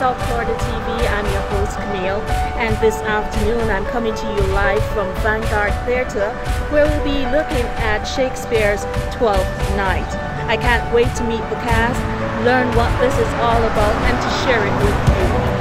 South Florida TV. I'm your host, Camille, and this afternoon I'm coming to you live from Vanguard Theatre, where we'll be looking at Shakespeare's Twelfth Night. I can't wait to meet the cast, learn what this is all about, and to share it with you.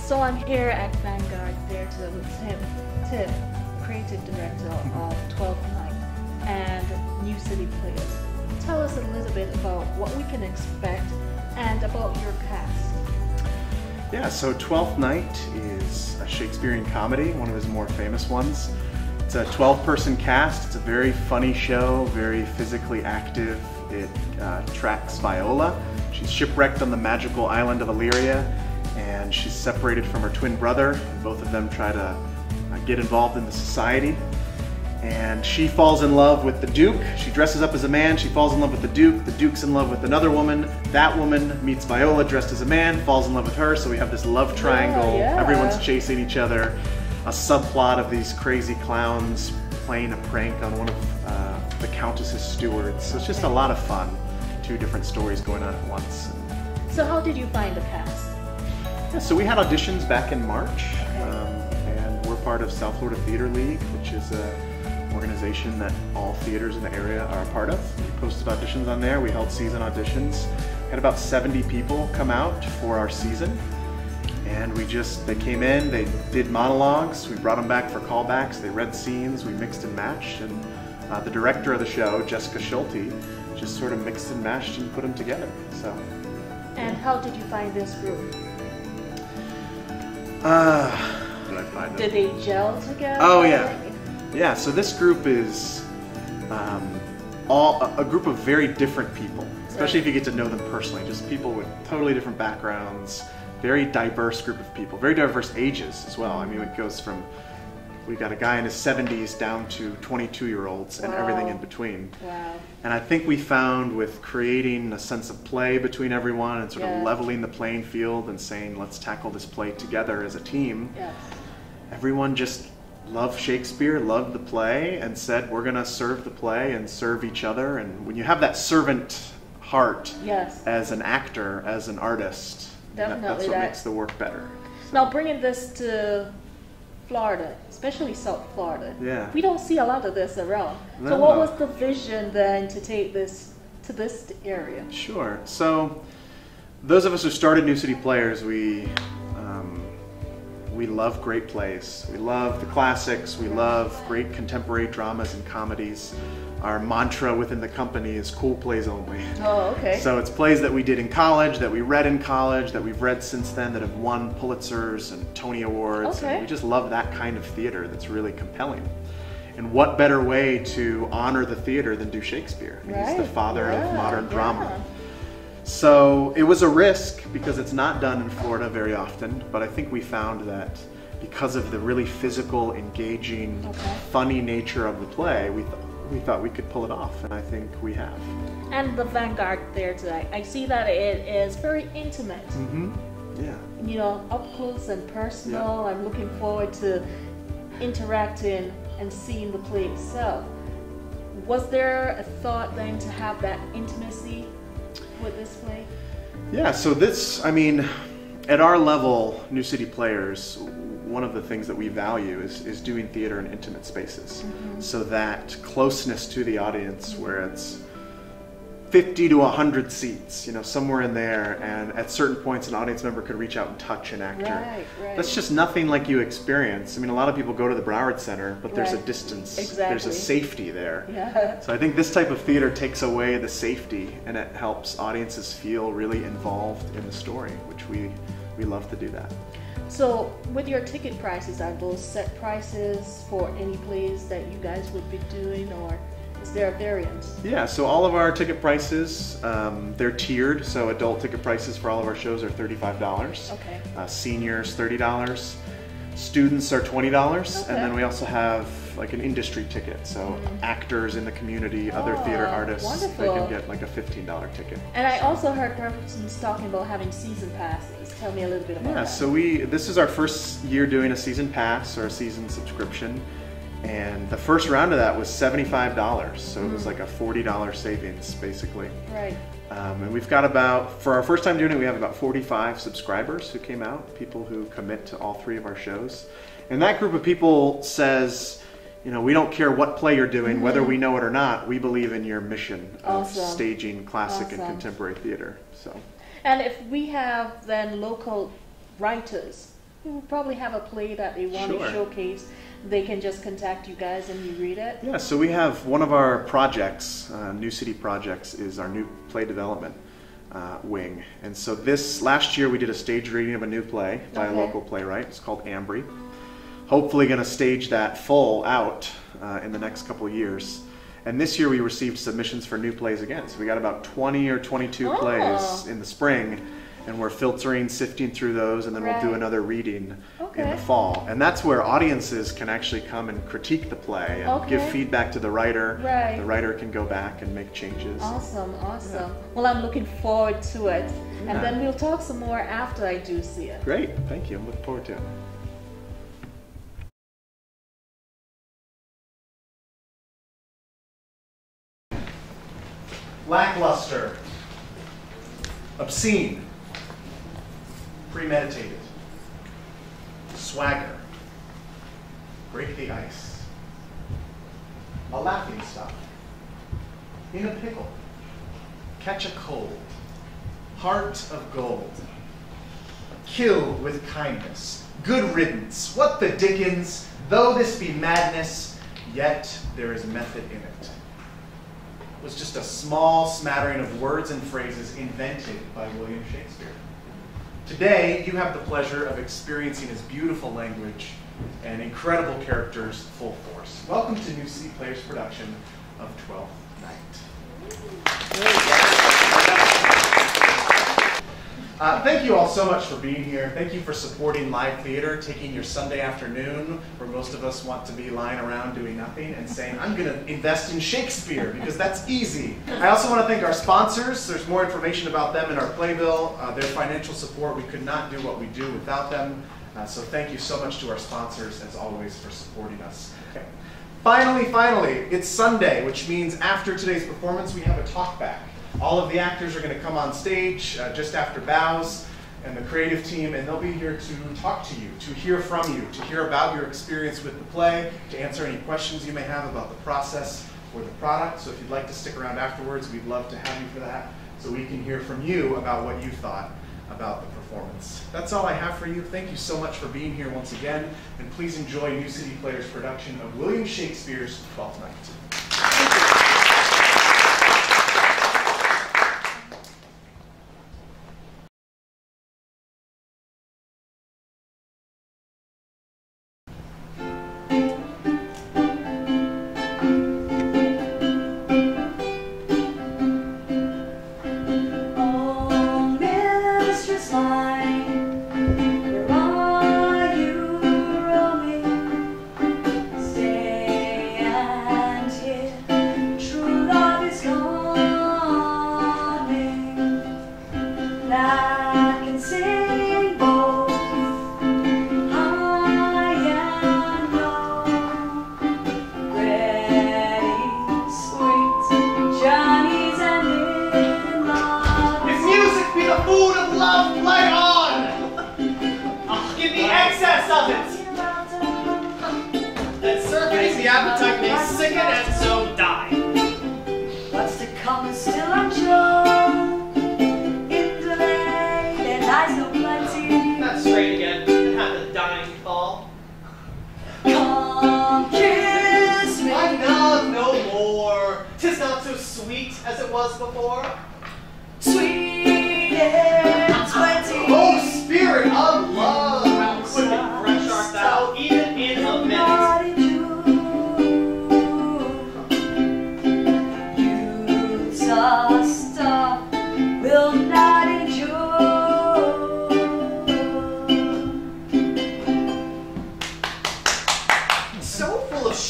So I'm here at Vanguard Theatre with Tim, creative director of Twelfth Night and New City Players. Tell us a little bit about what we can expect and about your cast. Yeah, so Twelfth Night is a Shakespearean comedy, one of his more famous ones. It's a 12-person cast. It's a very funny show, very physically active. It tracks Viola. She's shipwrecked on the magical island of Illyria, and she's separated from her twin brother, and both of them try to get involved in the society. And she falls in love with the Duke. She dresses up as a man, she falls in love with the Duke's in love with another woman, that woman meets Viola dressed as a man, falls in love with her, so we have this love triangle, everyone's chasing each other, a subplot of these crazy clowns playing a prank on one of the Countess's stewards. So it's just a lot of fun, two different stories going on at once. So how did you find the cast? Yeah, so we had auditions back in March, and we're part of South Florida Theater League, which is an organization that all theaters in the area are a part of. We posted auditions on there. We held season auditions. We had about 70 people come out for our season, and they came in, they did monologues, we brought them back for callbacks, they read scenes, we mixed and matched, and the director of the show, Jessica Schulte, just sort of mixed and matched and put them together. So. And how did you find this group? Did they gel together? Oh yeah, so this group is a group of very different people, especially if you get to know them personally. Just people with totally different backgrounds, very diverse group of people, very diverse ages as well. I mean, it goes from, we got a guy in his 70s down to 22-year-olds and everything in between. Wow. And I think we found with creating a sense of play between everyone and sort of leveling the playing field and saying, let's tackle this play together as a team, everyone just loved Shakespeare, loved the play, and said, we're going to serve the play and serve each other. And when you have that servant heart as an actor, as an artist, that's what makes the work better. So. Now bringing this to Florida, especially South Florida, we don't see a lot of this around. So what was the vision then to take this to this area? Sure. So those of us who started New City Players, we love great plays. We love the classics. We love great contemporary dramas and comedies. Our mantra within the company is cool plays only. Oh, okay. So it's plays that we did in college, that we read in college, that we've read since then, that have won Pulitzers and Tony Awards. Okay. And we just love that kind of theater that's really compelling. And what better way to honor the theater than do Shakespeare? I mean, he's the father of modern drama. So it was a risk because it's not done in Florida very often, but I think we found that because of the really physical, engaging, funny nature of the play, we thought we could pull it off, and I think we have. And the Vanguard Theatre, I see that it is very intimate. Yeah. You know, up close and personal. I'm looking forward to interacting and seeing the play itself. Was there a thought then to have that intimacy with this play? Yeah, so this, I mean, at our level, New City Players, one of the things that we value is doing theater in intimate spaces. So that closeness to the audience where it's 50 to 100 seats, you know, somewhere in there, and at certain points an audience member could reach out and touch an actor. Right. That's just nothing like you experience. I mean, a lot of people go to the Broward Center, but there's a distance, there's a safety there. So I think this type of theater takes away the safety, and it helps audiences feel really involved in the story, which we love to do that. So with your ticket prices, are those set prices for any plays that you guys would be doing, or is there a variance? Yeah, so all of our ticket prices, they're tiered. So adult ticket prices for all of our shows are $35. Okay. Seniors, $30. Students are $20. Okay. And then we also have like an industry ticket. So actors in the community, other theater artists, wonderful. they can get like a $15 ticket. And I also heard persons talking about having season passes. Tell me a little bit about that. Yeah, so this is our first year doing a season pass or a season subscription. And the first round of that was $75. So it was like a $40 savings basically. Right. And we've got for our first time doing it, we have about 45 subscribers who came out, people who commit to all 3 of our shows. And that group of people says, you know, we don't care what play you're doing, whether we know it or not, we believe in your mission of staging classic and contemporary theater. So. And if we have then local writers who probably have a play that they want to showcase, they can just contact you guys and you read it? Yeah, so we have one of our projects, New City Projects, is our new play development wing. And so last year we did a stage reading of a new play by a local playwright. It's called Ambry. Hopefully going to stage that full out in the next couple of years. And this year we received submissions for new plays again. So we got about 20 or 22 plays in the spring. And we're filtering, sifting through those, and then we'll do another reading in the fall. And that's where audiences can actually come and critique the play and give feedback to the writer. Right. The writer can go back and make changes. Awesome, awesome. Yeah. Well, I'm looking forward to it. And then we'll talk some more after I do see it. Great, thank you. I'm looking forward to it. Lackluster. Obscene. Premeditated. Swagger. Break the ice. A laughing stock. In a pickle. Catch a cold. Heart of gold. Kill with kindness. Good riddance. What the dickens? Though this be madness, yet there is method in it. It was just a small smattering of words and phrases invented by William Shakespeare. Today, you have the pleasure of experiencing his beautiful language and incredible characters full force. Welcome to New City Players' production of Twelfth Night. Thank you all so much for being here. Thank you for supporting live theater, taking your Sunday afternoon, where most of us want to be lying around doing nothing, and saying, I'm going to invest in Shakespeare, because that's easy. I also want to thank our sponsors. There's more information about them in our playbill. Their financial support, we could not do what we do without them. So thank you so much to our sponsors, as always, for supporting us. Okay. Finally, it's Sunday, which means after today's performance, we have a talk back. All of the actors are going to come on stage just after bows, and the creative team, and they'll be here to talk to you, to hear from you, to hear about your experience with the play, to answer any questions you may have about the process or the product. So if you'd like to stick around afterwards, we'd love to have you for that, so we can hear from you about what you thought about the performance. That's all I have for you. Thank you so much for being here once again, and please enjoy New City Players' production of William Shakespeare's Twelfth Night.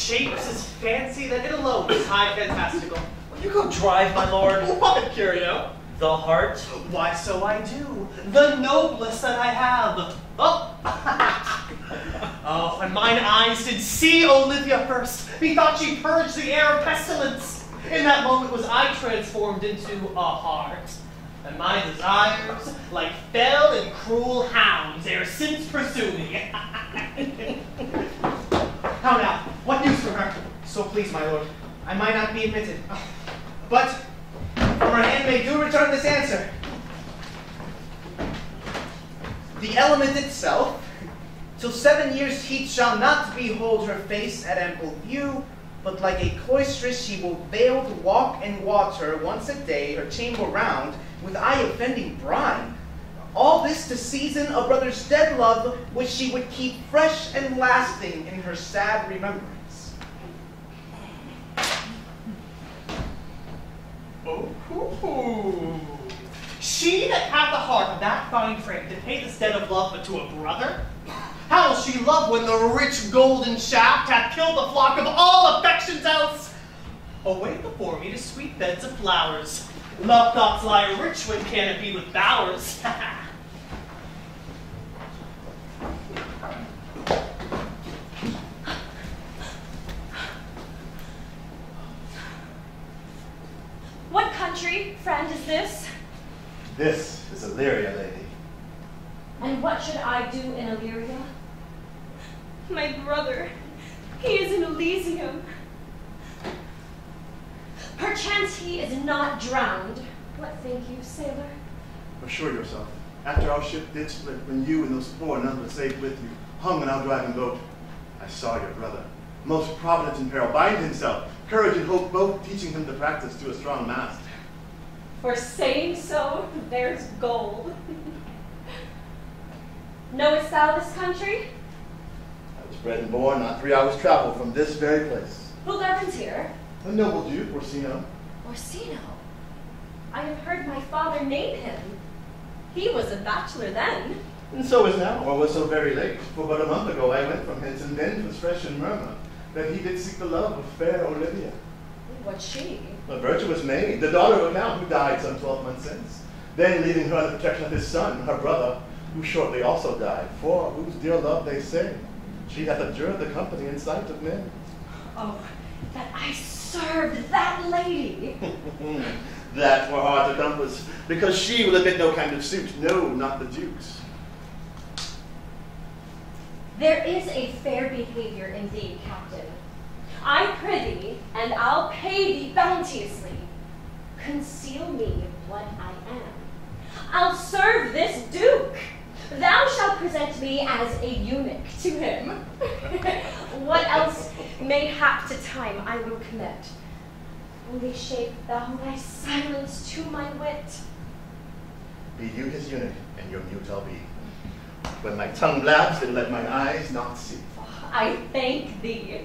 shapes is fancy that it alone is high fantastical. Will you go drive, my lord? What, curio? The heart? Why, so I do. The noblest that I have. Oh! Oh, and mine eyes did see Olivia first. Methought she purged the air of pestilence. In that moment was I transformed into a heart. And my desires, like fell and cruel hounds, ere since pursue me. How now? What news from her? So please, my lord, I might not be admitted. But from her handmaid do return this answer. The element itself, till 7 years' heat shall not behold her face at ample view, but like a cloistress she will veiled walk and water once a day her chamber round, with eye-offending brine. All this to season a brother's dead love, which she would keep fresh and lasting in her sad remembrance. Oh, she that hath the heart of that fine frame to pay this debt of love but to a brother? How will she love when the rich golden shaft hath killed the flock of all affections else? Away before me to sweet beds of flowers. Love thoughts lie rich when canopied with bowers. What country, friend, is this? This is Illyria, lady. And what should I do in Illyria? My brother, he is in Elysium. Perchance he is not drowned. What think you, sailor? Assure yourself, after our ship did split, when you and those poor nuns were safe with you, hung on our driving boat, I saw your brother, most provident in peril, bind himself, courage and hope both teaching him to practice to a strong mast. For saying so, there's gold. Knowest thou this country? I was bred and born not 3 hours' travel from this very place. Who governs here? A noble duke, Orsino. Orsino. I have heard my father name him. He was a bachelor then. And so is now, or was so very late. For but a month ago I went from hence, and then 'twas fresh in murmur that he did seek the love of fair Olivia. What's she? A virtuous maid, the daughter of a count who died some 12 months since. Then leaving her under the protection of his son, her brother, who shortly also died, for whose dear love they say she hath abjured the company in sight of men. Oh, that I served that lady. That were hard to compass, because she will admit no kind of suit, no, not the duke's. There is a fair behavior in thee, captain. I prithee, and I'll pay thee bounteously. Conceal me what I am. I'll serve this duke. Thou shalt present me as a eunuch to him. What else mayhap to time I will commit. Only shape thou thy silence to my wit. Be you his eunuch, and your mute I'll be. When my tongue blabs, then let my eyes not see. I thank thee.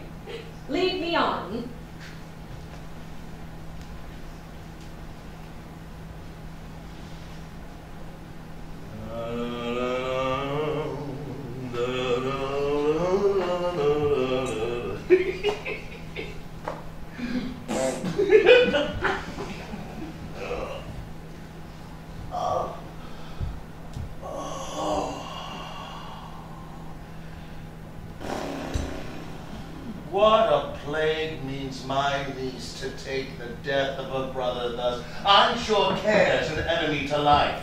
Lead me on. What a plague means my niece to take the death of a brother thus? I'm sure care's an enemy to life.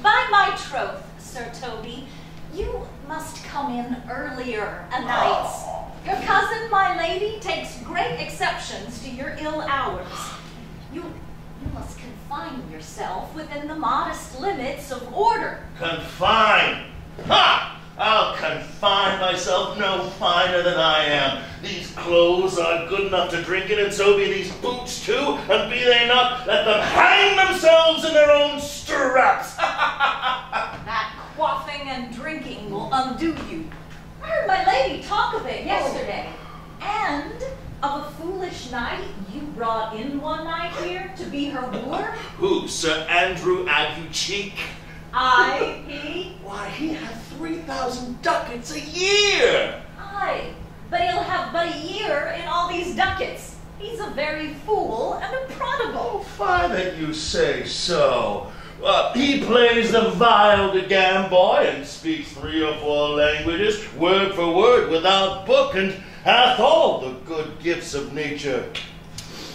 By my troth, Sir Toby, you must come in earlier a nights. Your cousin, my lady, takes great exceptions to your ill hours. You must confine yourself within the modest limits of order. Confine? Ha! I'll confine myself no finer than I am. These clothes are good enough to drink in, and so be these boots too, and be they not, let them hang themselves in their own straps. That quaffing and drinking will undo you. I heard my lady talk of it yesterday. And of a foolish knight you brought in one night here to be her wooer. Who, Sir Andrew Aguecheek? Aye, he? Why, he hath 3,000 ducats a year. Aye, but he'll have but a year in all these ducats. He's a very fool and a prodigal. Oh, fine that you say so. He plays the viol de gamboy and speaks 3 or 4 languages, word for word, without book, and hath all the good gifts of nature.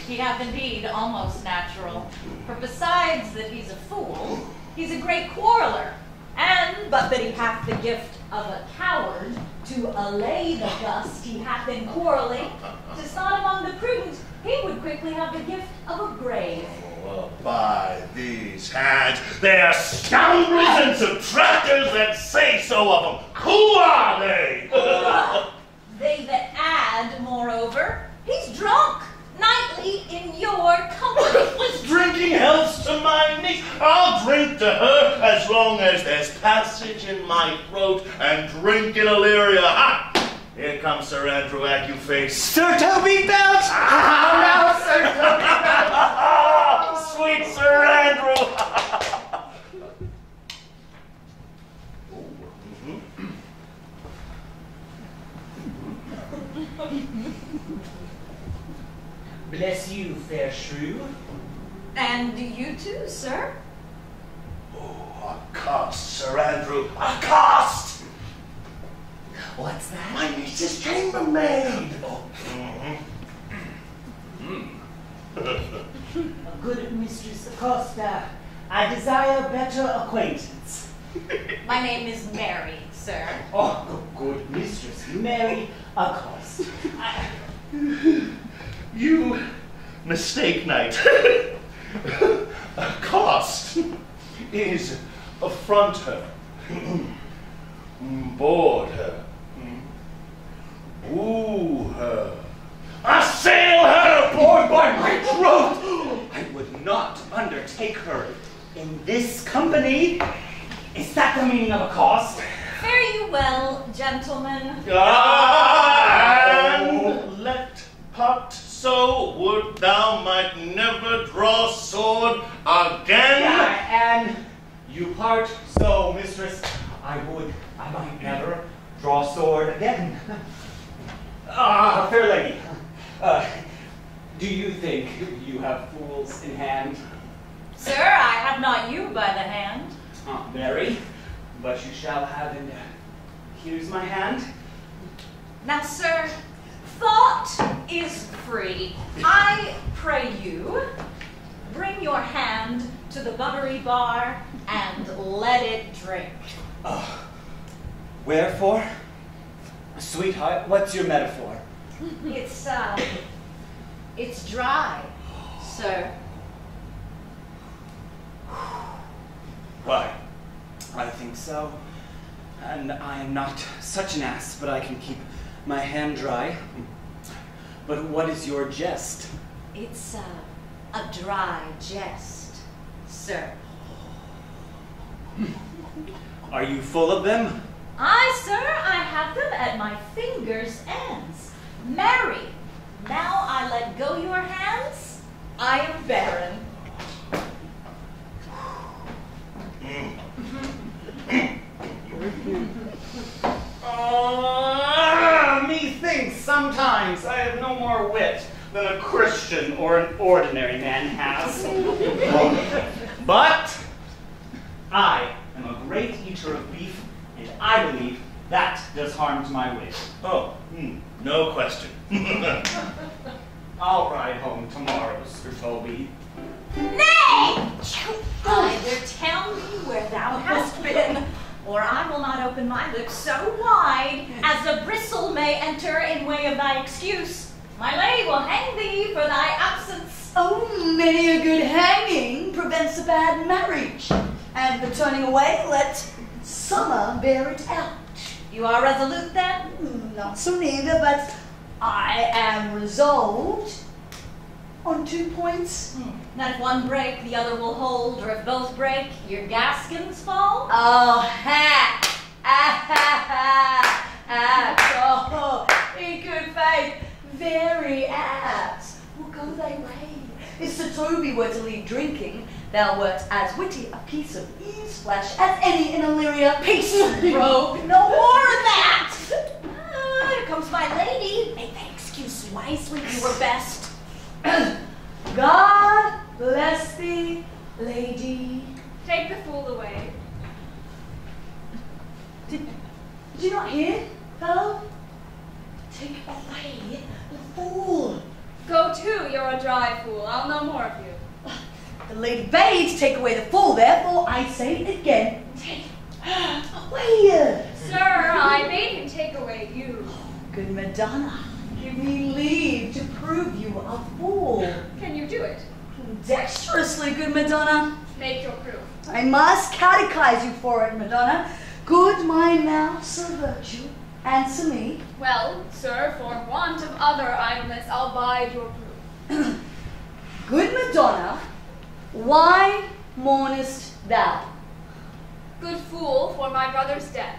He hath indeed almost natural, for besides that he's a fool, he's a great quarreler, and but that he hath the gift of a coward, to allay the gust he hath in quarreling, 'tis not among the prudent, he would quickly have the gift of a grave. Well, by these hands, they are scoundrels and subtractors that say so of them. Who are they? They that add, moreover, he's drunk nightly in your company. With drinking healths to my niece, I'll drink to her as long as there's passage in my throat and drink in Illyria. Ha! Here comes Sir Andrew Agueface. Sir Toby Belch! How now, Sir Toby Belch! Sweet Sir Andrew! Bless you, fair shrew. And you too, sir. Oh, accost, Sir Andrew, accost! What's that? My niece's chambermaid! Oh. Good Mistress Acosta, I desire better acquaintance. My name is Mary, sir. Oh, good Mistress Mary Acosta. You mistake, knight. Accost is affront her, board her, woo her, assail her aboard by my throat. I would not undertake her in this company. Is that the meaning of accost? Fare you well, gentlemen. And let part so would thou might never draw sword again. And you part so, mistress, I might never draw sword again. Fair lady, do you think you have fools in hand? Sir, I have not you by the hand. Mary, but you shall have in here's my hand. Now, sir, thought is free. I pray you, bring your hand to the buttery bar and let it drink. Wherefore? Sweetheart, what's your metaphor? It's dry, sir. Why? I think so. And I am not such an ass, but I can keep my hand dry. But what is your jest? It's a dry jest, sir. Are you full of them? Aye, sir, I have them at my fingers' ends. Marry, now I let go your hands, I am barren. Methinks sometimes I have no more wit than a Christian or an ordinary man has. But I am a great eater of beef, and I believe that does harm to my wit. Oh, no question. I'll ride home tomorrow, Sir Toby. Nay! Either tell me where thou hast been, or I will not open my lips so wide as a bristle may enter in way of thy excuse. My lady will hang thee for thy absence. Oh, many a good hanging prevents a bad marriage, and the turning away let summer bear it out. You are resolute then? Not so neither, but I am resolved on 2 points. That if one break, the other will hold, or if both break, your gaskins fall? Oh, ha! Ah, ha, ha! Ah, oh, in good faith, very apt. Will go thy way. If Sir Toby were to leave drinking, thou wert as witty a piece of ease flesh as any in Illyria. Peace, rogue! No more of that! Here comes my lady. Fellow, take away the fool. Go to, you're a dry fool. I'll know more of you. The lady bade to take away the fool, therefore I say it again. Take away. Sir, I made him take away you. Good Madonna, give me leave to prove you a fool. Can you do it? Dexterously, good Madonna. Make your proof. I must catechize you for it, Madonna. Good my mouse of virtue, answer me. Well, sir, for want of other idleness, I'll bide your proof. Good Madonna, why mournest thou? Good fool, for my brother's death.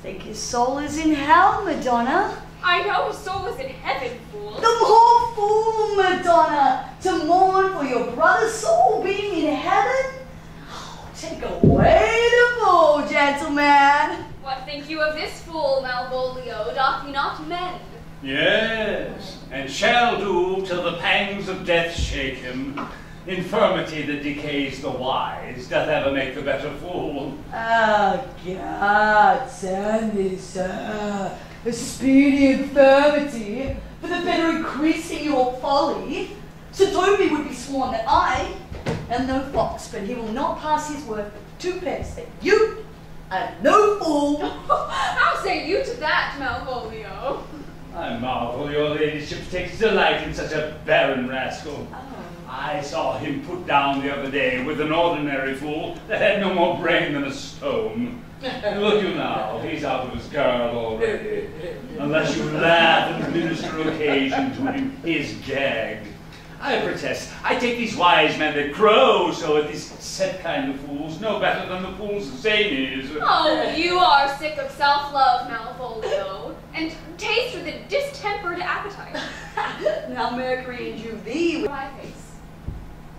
Think his soul is in hell, Madonna. I know his soul is in heaven, fool. The more fool, Madonna, to mourn for your brother's soul being in heaven? Oh, take away the fool, gentleman. What think you of this fool, Malvolio? Doth he not mend? Yes, and shall do till the pangs of death shake him. Infirmity that decays the wise doth ever make the better fool. Oh, God, send me, sir, a speedy infirmity for the better increasing your folly. Sir Toby would be sworn that I am no fox, but he will not pass his word for 2 pence that you are no fool. How say you to that, Malvolio? I marvel your ladyship takes delight in such a barren rascal. I saw him put down the other day with an ordinary fool that had no more brain than a stone. Look you now, he's out of his guard already. Unless you laugh and minister occasion to him, he's gagged. I protest, I take these wise men that crow so at these set kind of fools no better than the fools zanies. Oh, you are sick of self-love, Malvolio, and taste with a distempered appetite. Now Mercury and you thee. My face.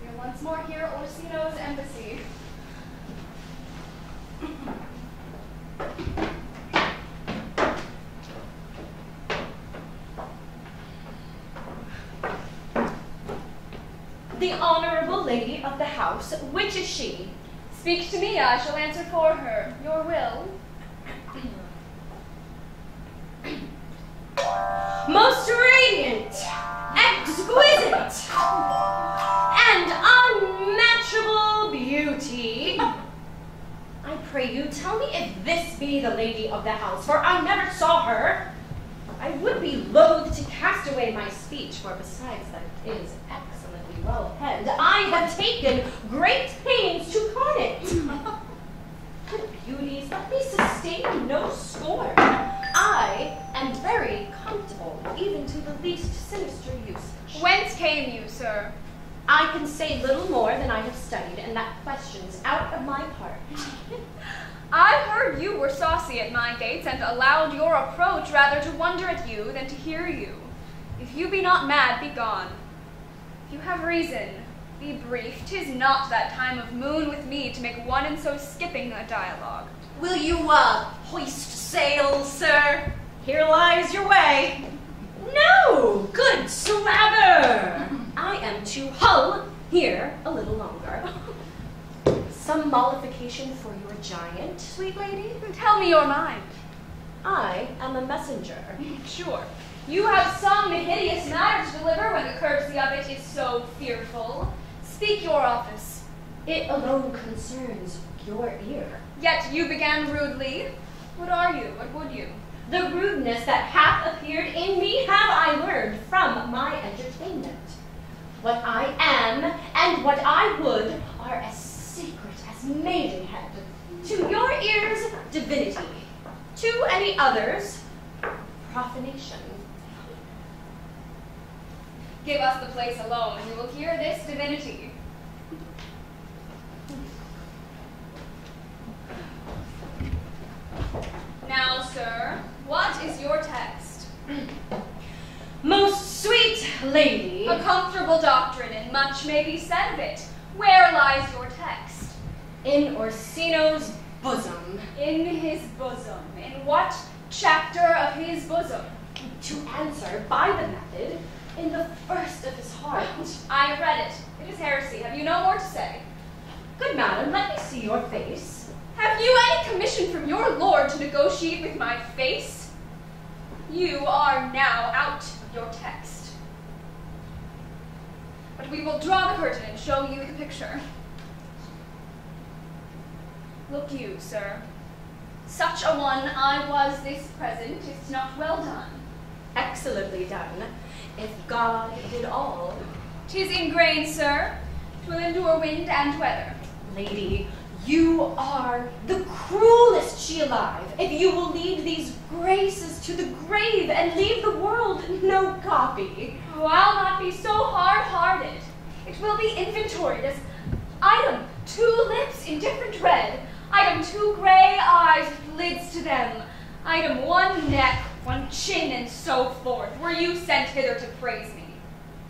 You're once more here at Orsino's embassy. The honorable lady of the house, which is she? Speak to me, I shall answer for her. Your will. Most radiant, exquisite, and unmatchable beauty. I pray you, tell me if this be the lady of the house, for I never saw her. I would be loath to cast away my speech, for besides that it is excellently well penned, I have taken great pains to con it. Good beauties, let me sustain no scorn. I am very comfortable, even to the least sinister usage. Whence came you, sir? I can say little more than I have studied, and that question's out of my part. I heard you were saucy at my gates, and allowed your approach rather to wonder at you than to hear you. If you be not mad, be gone. If you have reason, be brief. 'Tis not that time of moon with me to make one and so skipping a dialogue. Will you, hoist sail, sir? Here lies your way. No, good swabber. I am to hull here a little longer. Some mollification for your giant, sweet lady? Tell me your mind. I am a messenger. Sure. You have some hideous matter to deliver when the courtesy of it is so fearful. Speak your office. It alone concerns your ear. Yet you began rudely. What are you? What would you? The rudeness that hath appeared in me have I learned from my entertainment. What I am and what I would are as secret as maidenhead. To your ears, divinity. To any others, profanation. Give us the place alone, and you will hear this divinity. Now, sir, what is your text? Most sweet lady. A comfortable doctrine, and much may be said of it. Where lies your text? In Orsino's bosom. In his bosom. In what chapter of his bosom? To answer by the method, in the first of his heart. I have read it. It is heresy. Have you no more to say? Good madam, let me see your face. Have you any commission from your lord to negotiate with my face? You are now out of your text. But we will draw the curtain and show you the picture. Look you, sir. Such a one I was this present, is not well done. Excellently done, if God did all. 'Tis ingrained, sir. 'Twill endure wind and weather. Lady, you are the cruelest she alive, if you will lead these graces to the grave and leave the world no copy. Oh, I'll not be so hard-hearted. It will be inventoried as item 2 lips in different red, item 2 gray eyes with lids to them, item 1 neck, 1 chin, and so forth. Were you sent hither to praise me?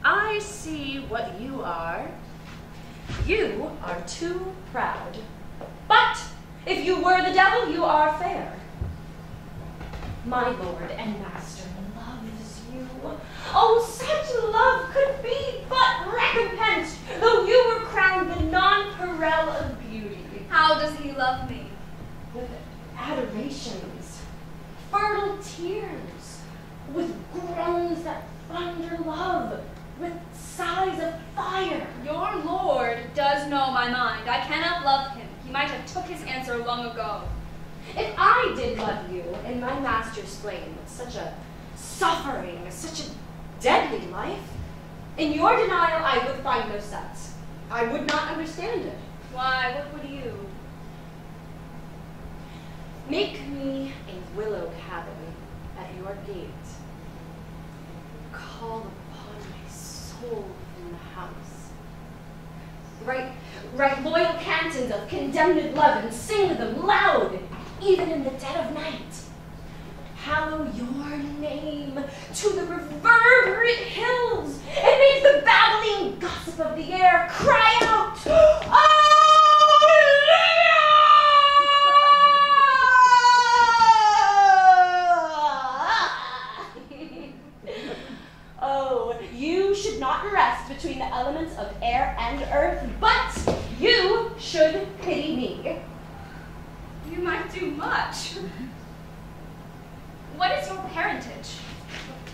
I see what you are. You are too proud. But if you were the devil, you are fair. My lord and master loves you. Oh, such love could be but recompensed, though you were crowned the nonpareil of beauty. How does he love me? With adorations, fertile tears, with groans that thunder love, with sighs of fire. Your lord does know my mind. I cannot love him. He might have took his answer long ago. If I did love you in my master's flame with such a suffering, such a deadly life, in your denial I would find no sense. I would not understand it. Why, what would you? Make me a willow cabin at your gate. Call upon my soul from the house. Write loyal cantons of condemned love and sing them loud, even in the dead of night. Hallow your name to the reverberant hills, and make the babbling gossip of the air cry out, Oh, you should not rest between the elements of air and earth, but you should pity me. You might do much. What is your parentage?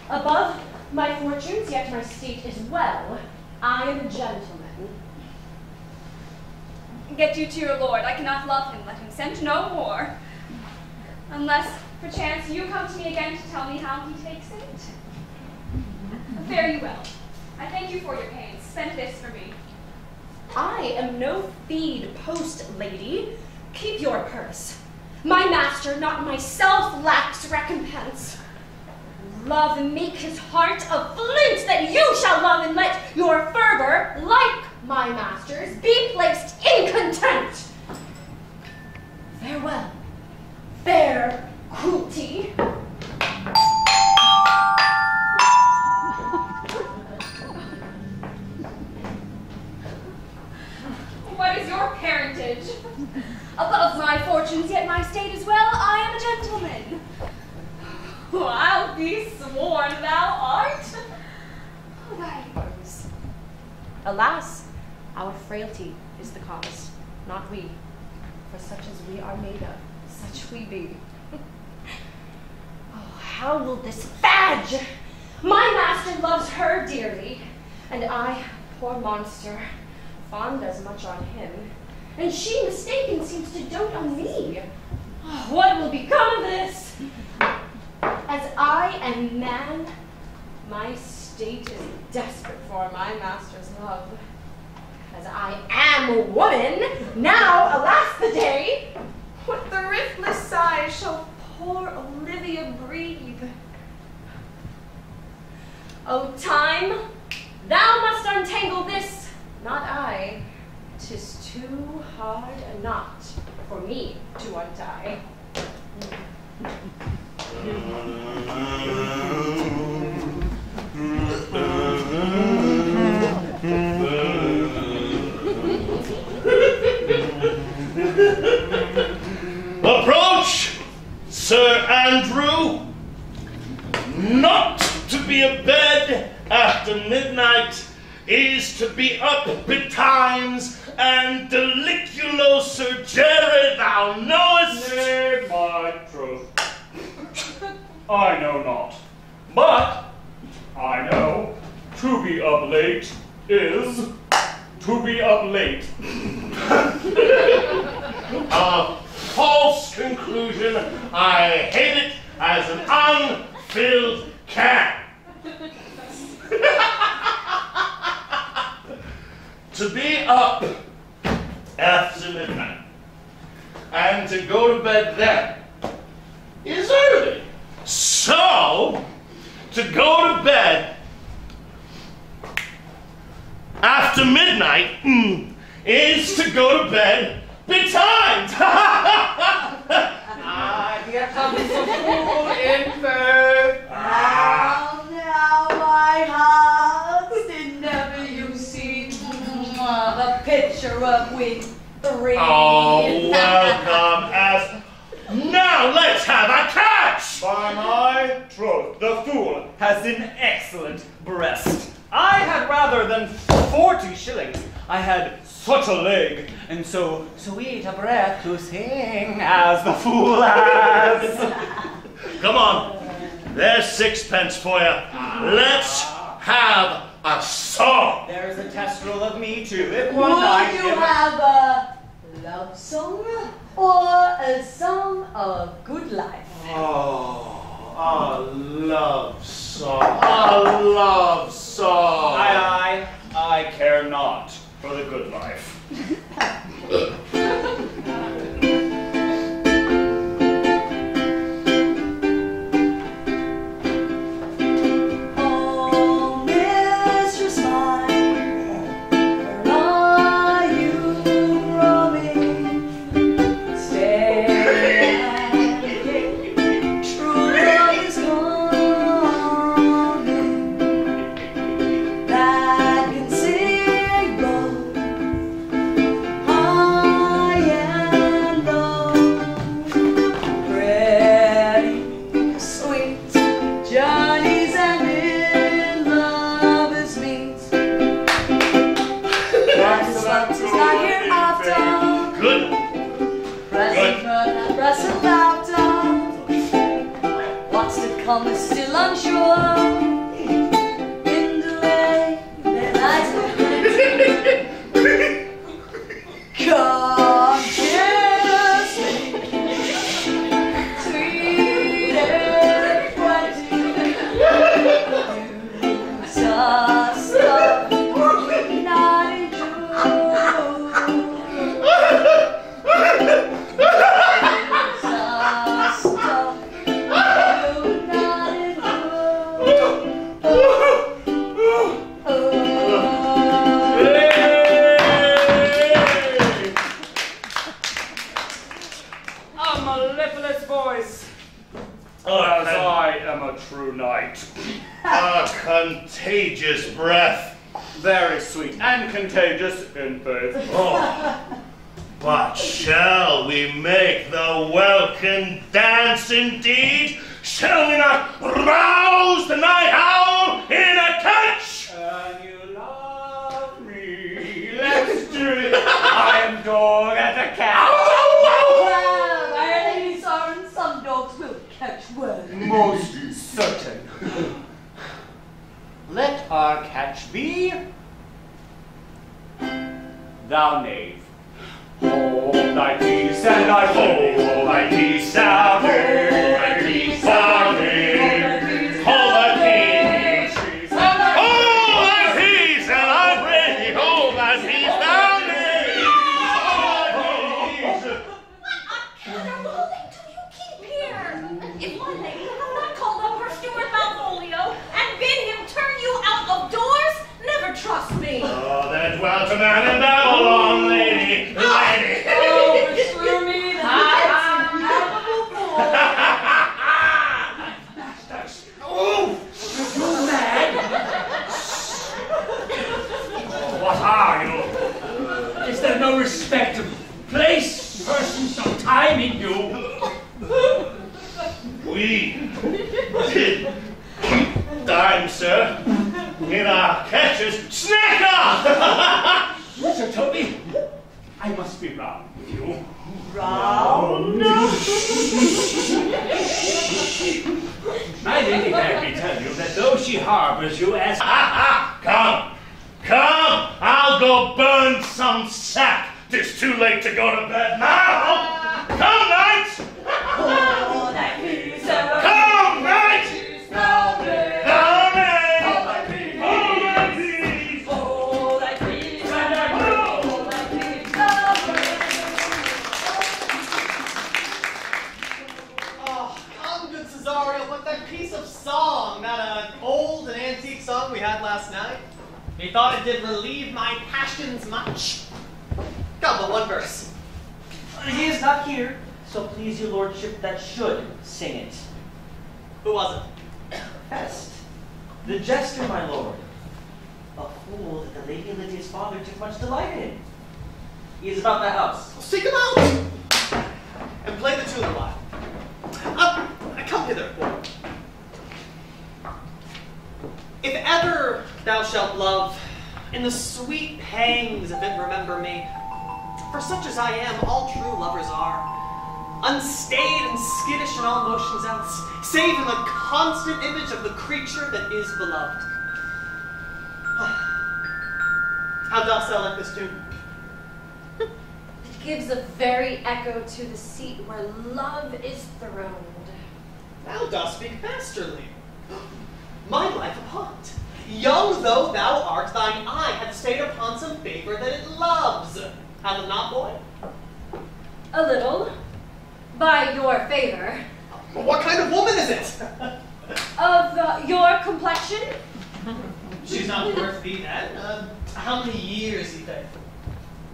Above my fortunes, yet my state is well. I am a gentleman. Get you to your lord. I cannot love him. Let him send no more. Unless, perchance, you come to me again to tell me how he takes it. Fare you well. I thank you for your pains. Spend this for me. I am no feed post, lady. Keep your purse. My master, not myself, lacks recompense. Love make his heart of flint, that you shall love, and let your fervor, like my master's, be placed in content. Farewell, fair cruelty. What is your parentage? Above my fortunes, yet my state is well. I am a gentleman. I'll be sworn thou art. Thy words. Alas, our frailty is the cause, not we. For such as we are made of, such we be. Oh, how will this badge? My master loves her dearly, and I, poor monster, fond as much on him, and she mistaken seems to dote on me. Oh, what will become of this? As I am man, my state is desperate for my master's love. As I am a woman, now, alas the day, what thriftless sighs shall poor Olivia breathe? O time, thou must untangle this, not I. 'Tis too hard a knot for me to untie. Approach, Sir Andrew. Not to be abed after midnight is to be up betimes and deliculo Sir Jerry, thou knowest. Nay, my troth. I know not. But I know to be up late is to be up late. A false conclusion. I hate it as an unfilled can. To be up after midnight and to go to bed then is early. So, to go to bed after midnight is to go to bed betimed. Here comes the fool infant. Now, my heart, did never you see the picture of wintry? Oh, welcome as. Now let's have a catch! By my troth, the fool has an excellent breast. I had rather than 40 shillings. I had such a leg, and so sweet a breath to sing as the fool has. Come on, there's 6 pence for you. Let's have a song. There's a kestrel of me too. If Would one night you have a love song or a song of good life? Oh, a love song. A love song. I care not for the good life. Oh, mistress mine, where are you roaming? Stay at the gate, true love is coming. That can sing both high and low. Pretty, sweet journeys and in lovers meet. That's what is not hereafter. Good. Present but not present laughter. What's to come is still unsure. In delay, then I come kiss me, sweet and twenty. Just love, not in June. Just love, not in A mellifluous voice, Oh, as I am a true knight. a contagious breath. very sweet and contagious in faith. Oh, but shall we make the welkin dance indeed? Shall we not rouse the night owl in a catch? And you love me, let's do it. I am dog and a cat. Well, our ladies are and some dogs will catch word. Most certain. Let our catch be thou knave. Hold thy peace and thy hold thy peace thou knave. Hold thy peace thou knave. Hold thy peace. Hold thy peace, and I pray thee, hold thy peace thou knave. Hold thy peace. What holding do you keep here? If my lady had not called up her steward Malvolio and bid him turn you out of doors, never trust me. Oh, there dwelt a man in Babylon, lady. Oh, beshrew me, the nets and habitable boy. Oh, You mad? What are you? Is there no respect of place, persons, or time in you? we did dine, sir, in our catcher's snacker. Sir Toby, I must be round with you. Round. My lady bade me tell you that though she harbors you as... Come! Come! I'll go burn some sack! 'Tis too late to go to bed now! Come, knight! Oh, that piece of Come, knight! now there. Come, knight! Oh, that piece. Oh, my please! Oh, that piece. Oh, that piece of Oh, come, good Cesario, but that piece of song, that old and antique song we had last night, methought it did relieve my passions much. Come, but one verse. He is not here, so please your lordship that should sing it. Who was it? Best. The jester, my lord. A fool that the Lady Lydia's father took much delight in. He is about the house. Seek him out! And play the tune a while. Come hither, boy. If ever thou shalt love, in the sweet pangs of it remember me, for such as I am, all true lovers are, unstayed and skittish in all motions else, save in the constant image of the creature that is beloved. How dost thou like this tune? It gives a very echo to the seat where love is throned. Thou dost speak masterly. My life upon't. Young though thou art, thine eye hath stayed upon some favor that it loves. Hath it not, boy? A little. By your favor. What kind of woman is it? Of your complexion? She's not worth thee then. How many years, you think?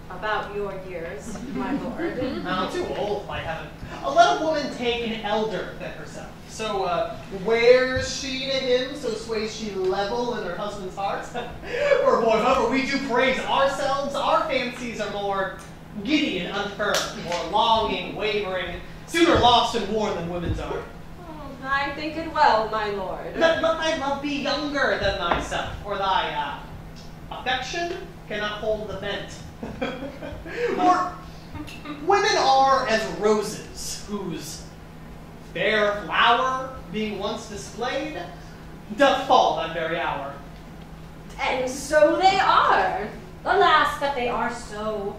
About your years, my lord. I'm too old, by heaven. Let a woman take an elder than herself. So, wears she to him, so sways she level in her husband's heart? Or, boy, however we do praise ourselves, our fancies are more giddy and unfirm, more longing, wavering, sooner lost in war than women's are. Oh, I think it well, my lord. Let thy love be younger than thyself, or thy affection cannot hold the vent. Or women are as roses, whose fair flower, being once displayed, doth fall that very hour. And so they are. Alas, that they are so.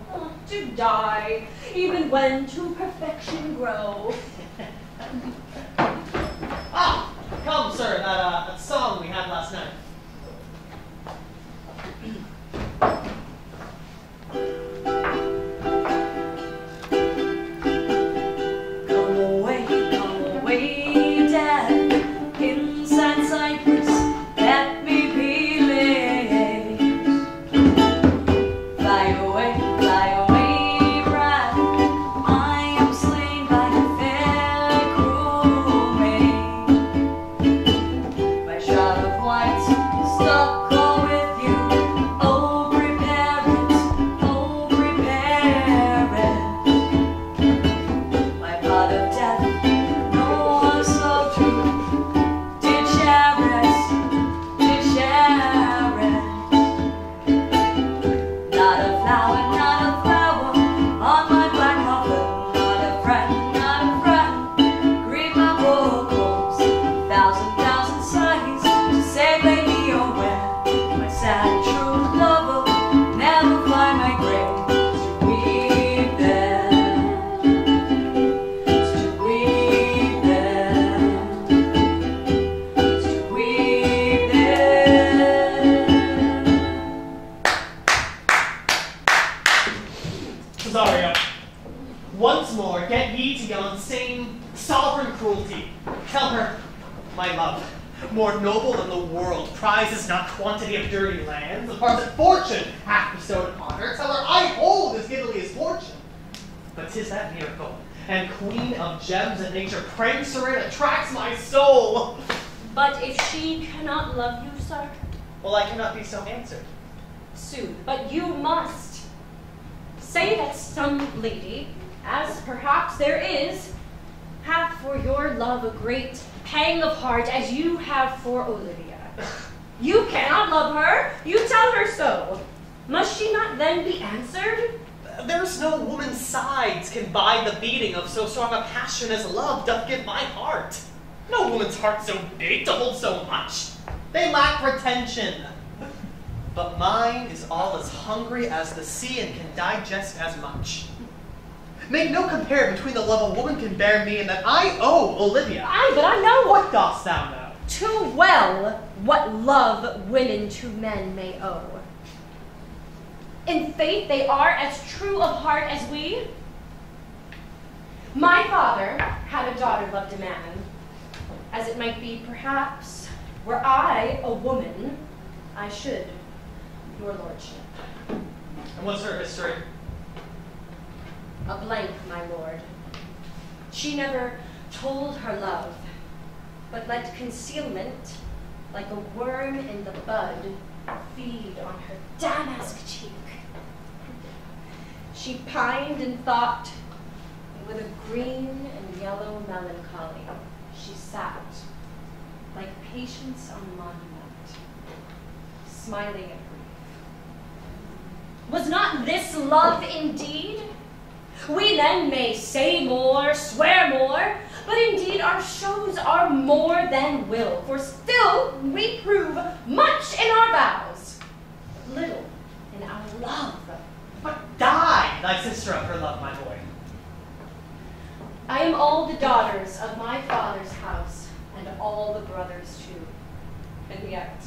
To die, even when to perfection grow. Ah, come, sir, that song we had last night. Come away, Dad. Inside Cyprus, let me be laid. Fly away, bride. I am slain by a fair cruel maid. My shroud of white stuck all with you. Oh, prepare it. My pot of death, no one so true. Did cherish. Not a flower on my black coffin. Not a friend. Grieve my poor corpse. Thousand sighs to say, lay me aware. My sad true lover never find my grave. To weep there. To weep there. To weep there. Cesario, once more get ye to yon same sovereign cruelty. Tell her, my love, more noble than the world prizes not quantity of dirty lands, the part that fortune hath bestowed upon her. Tell her I hold as giddily as fortune. But 'tis that miracle, and queen of gems that nature pranks her in, attracts my soul. But if she cannot love you, sir, Well, I cannot be so answered. sooth, but you must. Say that some lady, as perhaps there is, hath for your love a great pang of heart as you have for Olivia. You cannot love her, you tell her so. Must she not then be answered? There's no woman's sides can buy the beating of so strong a passion as love doth give my heart. No woman's heart so big to hold so much. They lack retention. But mine is all as hungry as the sea and can digest as much. Make no compare between the love a woman can bear me and that I owe Olivia. Aye, but I know What dost thou know? too well what love women to men may owe. In faith, they are as true of heart as we. My father had a daughter loved a man, as it might be, perhaps, were I a woman, I should, your lordship. And what's her history? A blank, my lord. She never told her love, but let concealment, like a worm in the bud, feed on her damask cheek. She pined and thought, and with a green and yellow melancholy, she sat, like patience on a monument, smiling at grief. Was not this love indeed? We then may say more, swear more, but indeed our shows are more than will, for still we prove much in our vows, but little in our love. But die, thy sister of her love, my boy. I am all the daughters of my father's house, and all the brothers too, and yet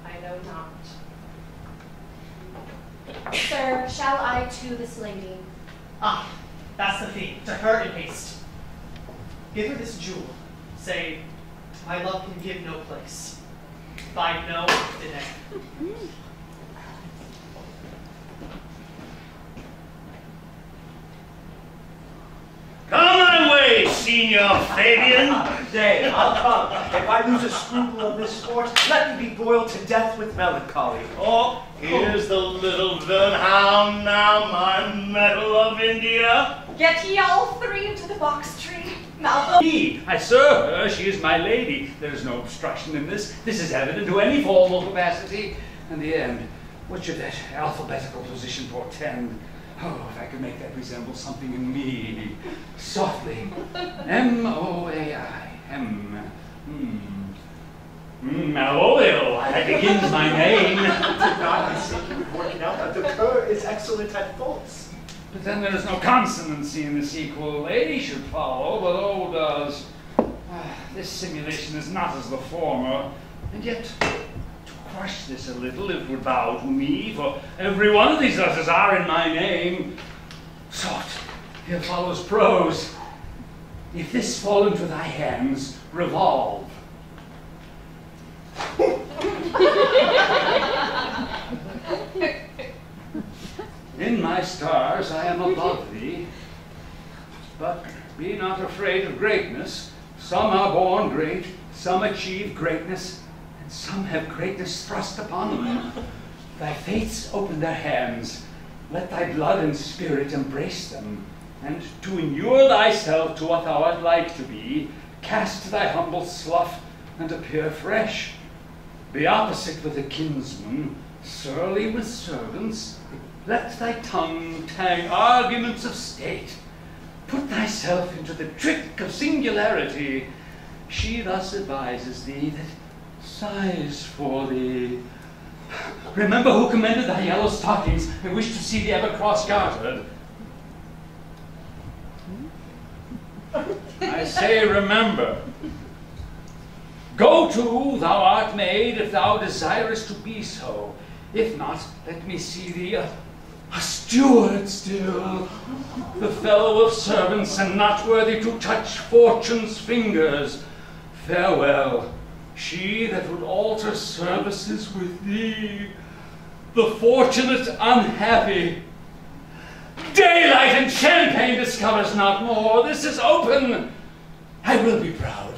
I know not. Sir, shall I to this lady? Ah, that's the theme. To her in haste. Give her this jewel. Say, my love can give no place. By no delay. Come my way, Signor Fabian. Nay, I'll come. If I lose a scruple of this sport, let me be boiled to death with melancholy. Oh, here's the little villain. How now, my metal of India? Get ye all three into the box tree. Malvo. I serve her. She is my lady. There is no obstruction in this. This is evident to any formal capacity. And the end. What should that alphabetical position portend? Oh, if I could make that resemble something in me. Softly. M-O-A-I. Malloyal. That begins my name. Did not I see you working out that the cur is excellent at faults? But then there is no consonancy in the sequel. A should follow, but O does. This simulation is not as the former, and yet to crush this a little, it would bow to me, for every one of these letters are in my name. Sort, here follows prose. If this fall into thy hands, revolve. In my stars I am above thee, but be not afraid of greatness. Some are born great, some achieve greatness, and some have greatness thrust upon them. Thy fates open their hands, let thy blood and spirit embrace them, and to inure thyself to what thou art like to be, cast thy humble slough and appear fresh. Be opposite with a kinsman, surly with servants. Let thy tongue tang arguments of state. Put thyself into the trick of singularity. She thus advises thee that sighs for thee. Remember who commended thy yellow stockings and wished to see thee ever cross-gartered. I say remember. Go to, thou art made, if thou desirest to be so. If not, let me see thee a steward still, the fellow of servants, and not worthy to touch fortune's fingers. Farewell, she that would alter services with thee, the fortunate unhappy. Daylight and champagne discovers not more. This is open. I will be proud.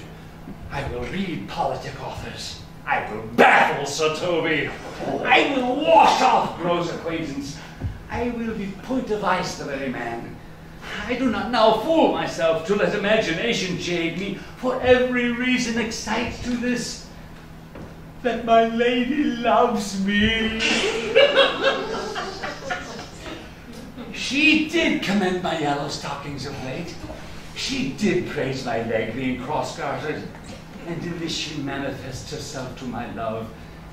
I will read politic authors. I will baffle Sir Toby. I will wash off gross acquaintance. I will be point of ice the very man. I do not now fool myself to let imagination jade me, for every reason excites to this, that my lady loves me. She She did commend my yellow stockings of late. She did praise my leg being cross-gartered. And in this she manifests herself to my love.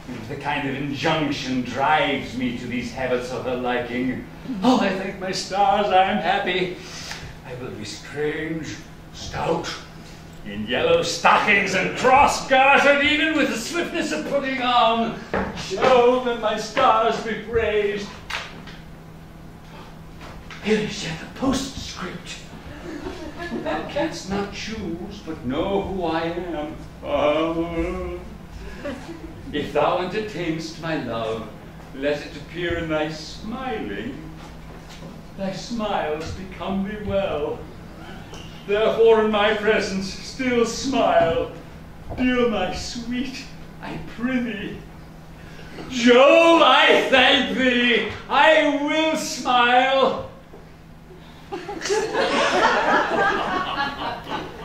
And the kind of injunction drives me to these habits of her liking. Oh, I thank my stars, I am happy. I will be strange, stout, in yellow stockings and cross-gartered, even with the swiftness of putting on. Jove and my stars be praised. Here is yet a postscript. Thou canst not choose, but know who I am. If thou entertainst my love, let it appear in thy smiling. Thy smiles become thee well. Therefore in my presence still smile. Dear my sweet, I prithee. Jove, I thank thee. I will smile.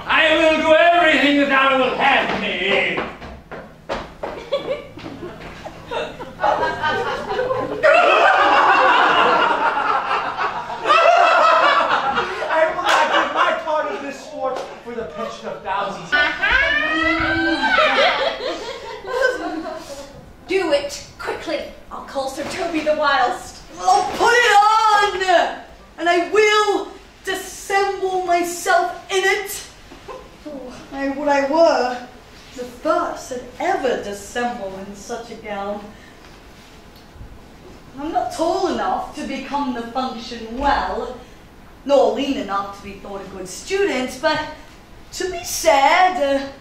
I will do everything that thou wilt have me. I will not give my part of this sport for the pension of thousands. Do it, quickly. I'll call Sir Toby the whilst. I'll put it on, and I will dissemble myself in it. Oh, I would I were the first that ever dissemble in such a gown. I'm not tall enough to become the function well, nor lean enough to be thought a good student, but to be said,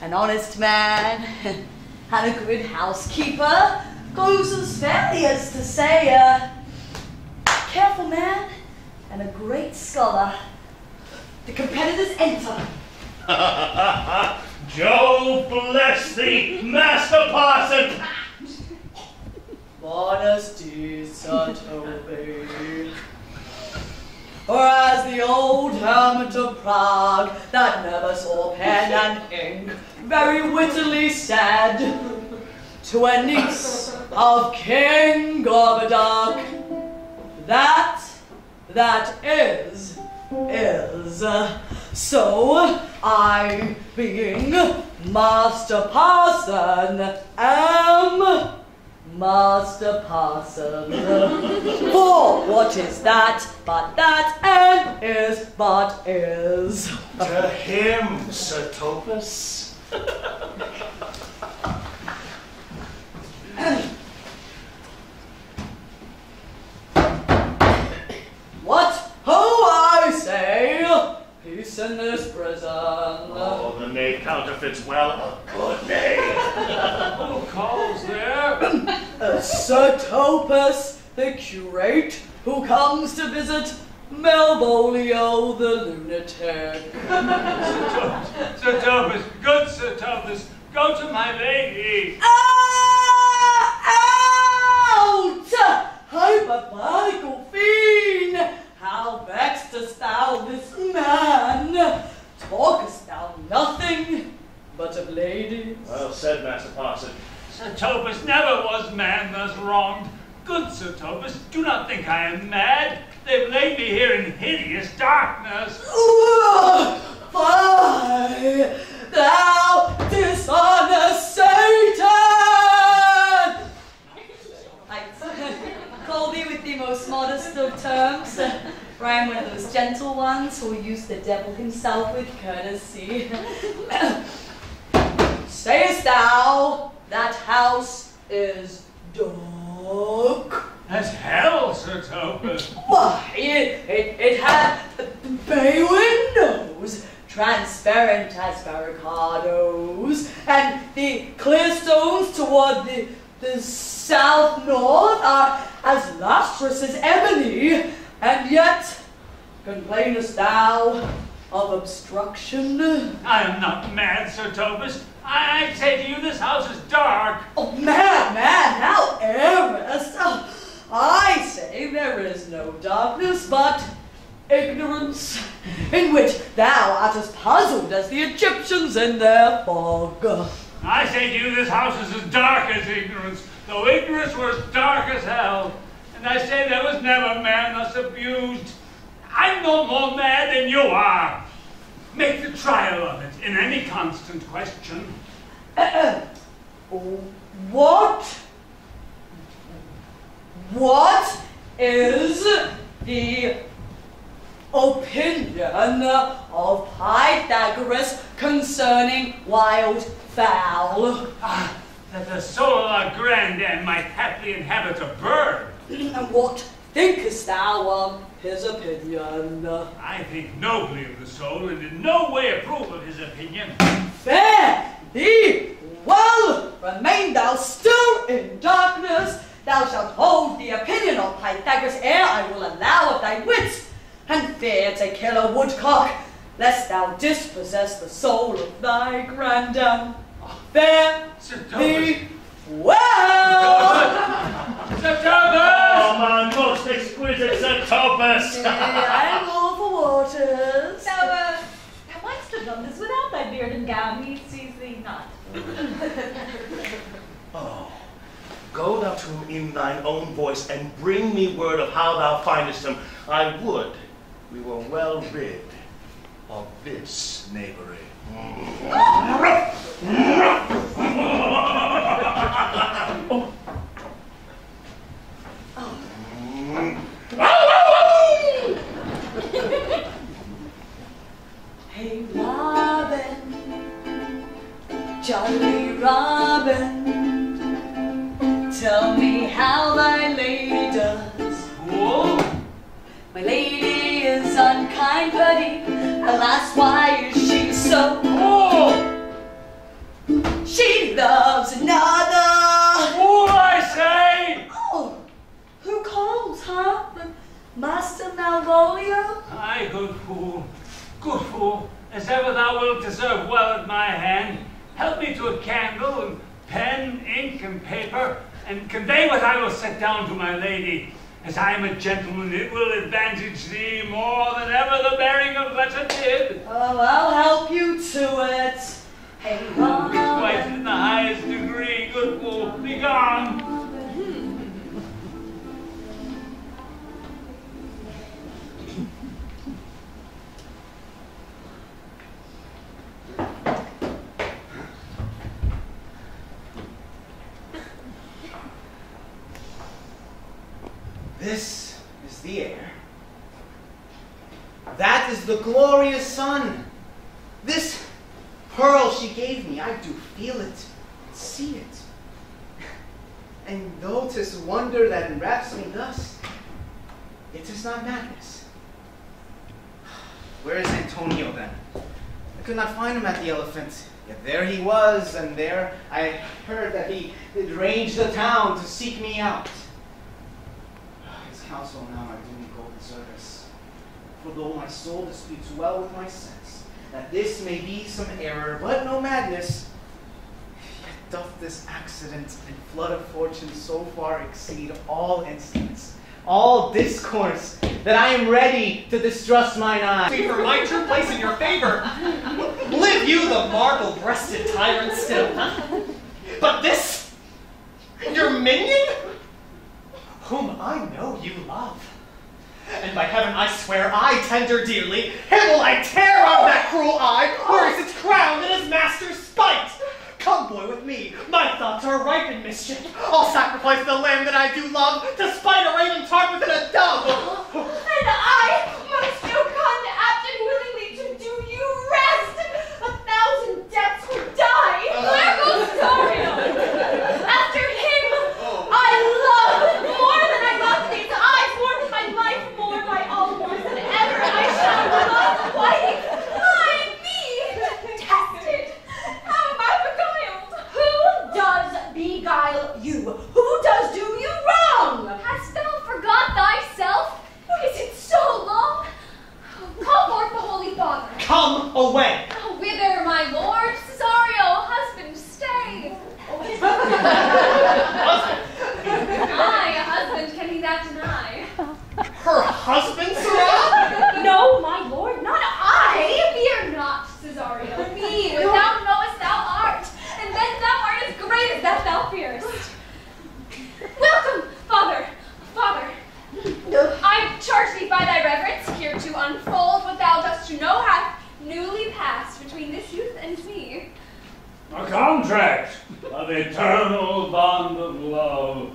an honest man and a good housekeeper goes as fairly as to say a careful man and a great scholar. The competitors enter. Jove bless thee, Master Parson! Modesty, Sir Toby. For as the old hermit of Prague, that never saw pen and ink, very wittily said, to a niece of King Gorboduc, that is. So, I, being Master Parson, am Master Parson. For what is that but that, and is but is? To him, Sir Topus. What? Ho, I say! Peace in this prison. Oh, the knave counterfeits well a good knave. Who calls there? Sir Topus, the curate, who comes to visit Malvolio the lunatic. Sir Topus, good Sir Topus, go to my lady. Out! Hypothetical fiend! How vexest thou this man? Talkest thou nothing but of ladies? Well said, Master Parson. Sir Topus, never was man thus wronged. Good Sir Topus, do not think I am mad. They've laid me here in hideous darkness. Fie, thou dishonest Satan! I call thee with the most modest of terms, for I am one of those gentle ones who use the devil himself with courtesy. Sayest thou that house is dark? As hell, Sir Topus. Why, it had bay windows, transparent as barricados, and the clear stones toward the south-north are as lustrous as ebony, and yet complainest thou of obstruction? I am not mad, Sir Topus. I say to you, this house is dark. Oh, man, how airest! Oh, I say there is no darkness but ignorance, in which thou art as puzzled as the Egyptians in their fog. I say to you, this house is as dark as ignorance, though ignorance were as dark as hell. and I say there was never man thus abused. I'm no more mad than you are. Make the trial of it in any constant question. What is the opinion of Pythagoras concerning wildfowl? That the soul of our granddam might haply inhabit a bird. And what thinkest thou of his opinion? I think nobly of the soul, and in no way approve of his opinion. Fare thee well! Remain thou still in darkness. Thou shalt hold the opinion of Pythagoras ere I will allow of thy wits, and fear to kill a woodcock, lest thou dispossess the soul of thy grandam. Fare thee well! Sir Thomas! Oh, my most exquisite Sir Thomas! I'm all for waters. Thou mightst have done this without thy beard and gown, he sees thee not. Oh, go thou to him in thine own voice, and bring me word of how thou findest him. I would we were well rid of this knavery. Hey Robin, Jolly Robin, tell me how thy lady does. Whoa. My lady is unkind, buddy. Alas, why is she so? Oh! She loves another. Fool, I say! Oh, who calls, huh? Master Malvolio? Aye, good fool, as ever thou wilt deserve well at my hand. Help me to a candle, and pen, ink, and paper, and convey what I will set down to my lady. As I am a gentleman, it will advantage thee more than ever the bearing of letter did. Oh, I'll help you to it. Hey, Robin. Quite in the highest degree, good fool, be gone. This is the air. That is the glorious sun. This pearl she gave me, I do feel it and see it. And though 'tis wonder that enwraps me thus, it is not madness. Where is Antonio then? I could not find him at the Elephant. Yet there he was, and there I heard that he did range the town to seek me out. His counsel now I do me golden service. For though my soul disputes well with my sense, that this may be some error, but no madness, yet doth this accident and flood of fortune so far exceed all instance, all discourse, that I am ready to distrust mine eye. For my true place in your favor. Live you the marble-breasted tyrant still, huh? But this, your minion, whom I know you love, and by heaven I swear I tender dearly, him will I tear out of that cruel eye, where is its crown and his master's spite. Come, boy, with me. My thoughts are ripe in mischief. I'll sacrifice the lamb that I do love to spite a raven tart within a dove. And I must so come apt and willingly to do you rest. 1,000 deaths would die. Where goes Dario? After him, I love more than I love these eyes, more than my life, more by all more than ever I shall love wife. I, me, detested. How am I beguiled? Who does beguile you? Who does do you wrong? Hast thou forgot thyself? Is it so long? Call forth the Holy Father. Come away. Whither, my lord? Cesario, husband, stay. Aye, a husband, can he that deny? Her husband, Sarah? No, my lord, not I. Fear not, Cesario. Me, thou knowest thou art, and then thou art as great as that thou fearest. of eternal bond of love,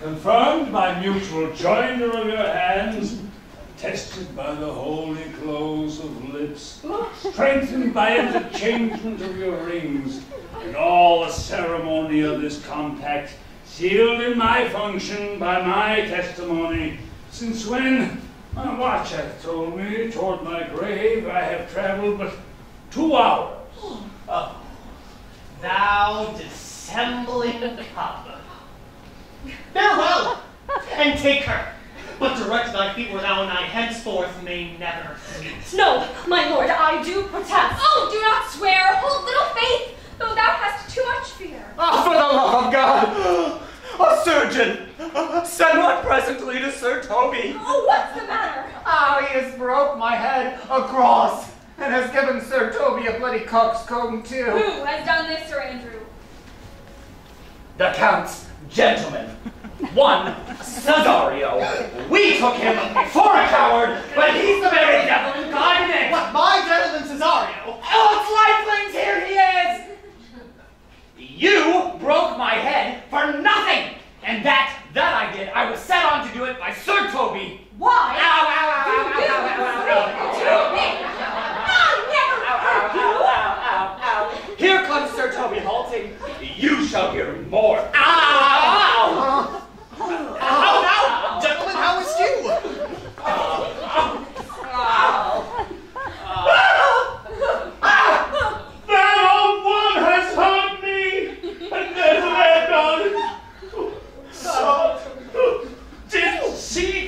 confirmed by mutual joinder of your hands, tested by the holy close of lips, strengthened by interchangement of your rings, and all the ceremony of this compact, sealed in my function by my testimony, since when my watch hath told me toward my grave I have traveled but 2 hours. Oh, thou dissembling cub. Farewell, and take her, but direct thy feet where thou and I henceforth may never meet. No, my lord, I do protest. Oh, do not swear. Hold little faith, though thou hast too much fear. Oh, for the love of God! A surgeon! Send one presently to Sir Toby. Oh, what's the matter? Oh, he has broke my head across, and has given Sir Toby a bloody coxcomb too. Who has done this, Sir Andrew? The Count's gentleman. One, Cesario. We took him for a coward, but he's the very devil incarnate. What, my gentleman Cesario? Oh, it's lifelings, here he is! You broke my head for nothing! And that I did. I was set on to do it by Sir Toby. Why? Ow, ow, ow, ow, ow, ow, ow, ow. Here comes Sir Toby halting. You shall hear more. Ow! How now, gentlemen, how is you? That old one has hurt me, and there's a red on it.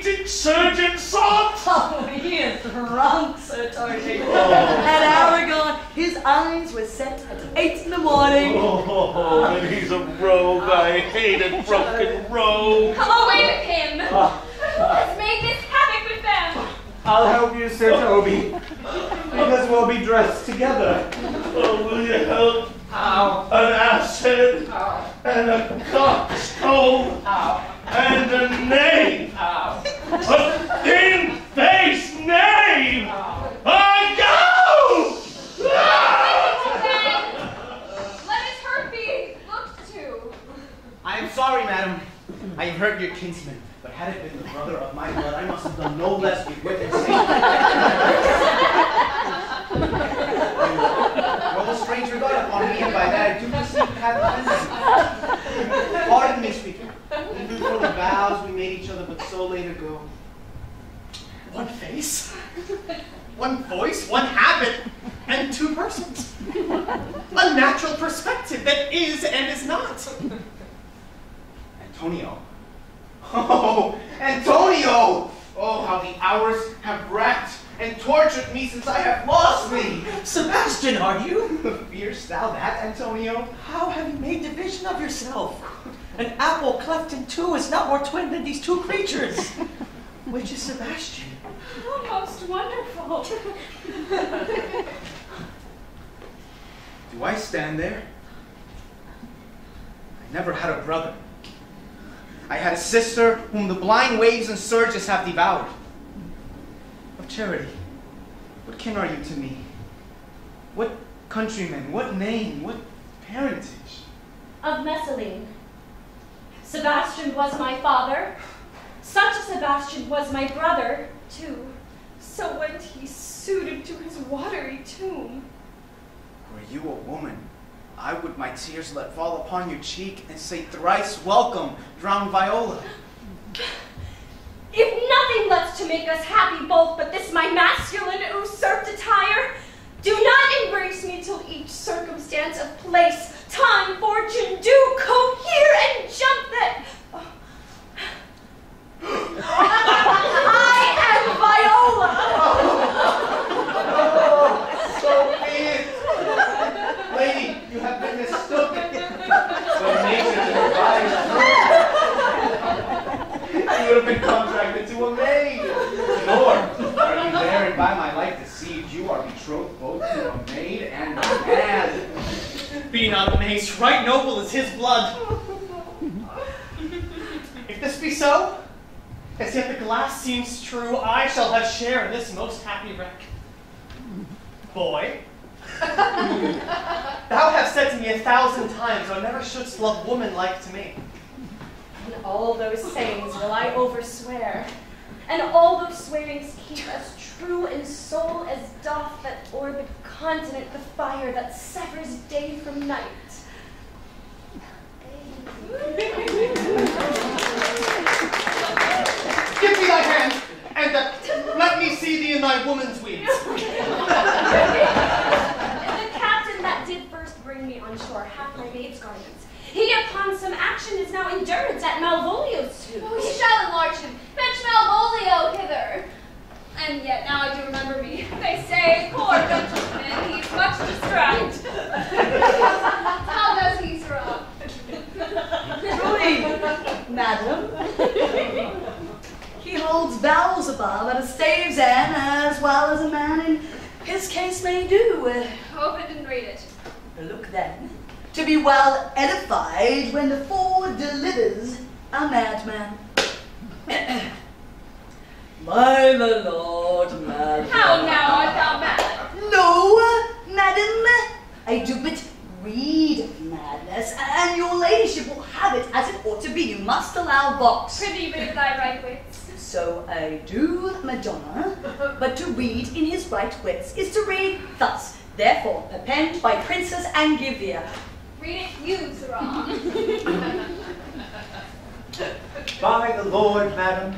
Did Surgeon Salt? Oh, he is drunk, Sir Toby. An hour ago, his eyes were set at 8 in the morning. Oh, and he's a rogue. I hate a drunken rogue. Away with him. Who has made this havoc with them? I'll help you, Sir Toby, because we'll be dressed together. Oh, will you help? Ow. An acid, Ow. and a coxcomb, Ow. and a knave. Ow. A thin-faced knave! Ow. I go! Then, let his hurt be looked to. I am sorry, madam. I have hurt your kinsman, but had it been the brother of my blood, I must have done no less with wit and safety. Roll a strange regard upon me, and by that I do perceive you have offended. Pardon me, speaker. Even for the vows we made each other but so late ago. One face, one voice, one habit, and 2 persons. A natural perspective that is and is not. Antonio. Oh, Antonio! Oh, how the hours have racked and tortured me since I have lost thee! Sebastian, are you? Fearst thou that, Antonio? How have you made division of yourself? An apple cleft in 2 is not more twin than these 2 creatures. Which is Sebastian? Oh, most wonderful. Do I stand there? I never had a brother. I had a sister whom the blind waves and surges have devoured. Of Charity, what kin are you to me? What countrymen, what name, what parentage? Of Messalene. Sebastian was my father. Such a Sebastian was my brother, too. So went he suited to his watery tomb. Were you a woman, I would my tears let fall upon your cheek and say thrice welcome, drowned Viola. If nothing lets to make us happy both but this my masculine usurped attire, do not embrace me till each circumstance of place, time, fortune do cohere and jump that. I am Viola! Oh, so be it. Lady, you have been mistaken. But nature devised you would have been contracted to a maid. Nor are you there, and by my life deceived, you are betrothed both to a maid and a man. Be not amazed, right noble is his blood. If this be so, as yet the glass seems true, I shall have share in this most happy wreck. Boy, Thou hast said to me 1,000 times, thou never shouldst love woman like to me. And all those sayings will I overswear, and all those swearings keep as true in soul as doth that o'er the continent the fire that severs day from night. Give me thy hand, and let me see thee in thy woman's weeds. The captain that did first bring me on shore hath my maid's garments. He upon some action is now in durance at Malvolio's suit. We shall enlarge him. Fetch Malvolio hither. And yet, now I do remember me. They say, poor gentleman, he's much distracted. How does he, Sirrah? Truly, madam. He holds vows above at a stave's end as well as a man in his case may do. Hope I didn't read it. Look then, to be well edified when the forward delivers a madman. My lord, madam. How now art thou mad? No, madam, I do but read of madness, and your ladyship will have it as it ought to be. You must allow vox. Prithee rid thy right wits. So I do, Madonna, but to read in his right wits is to read thus. Therefore, append by Princess Angivia. Read it you, Sirrah. By the Lord, madam,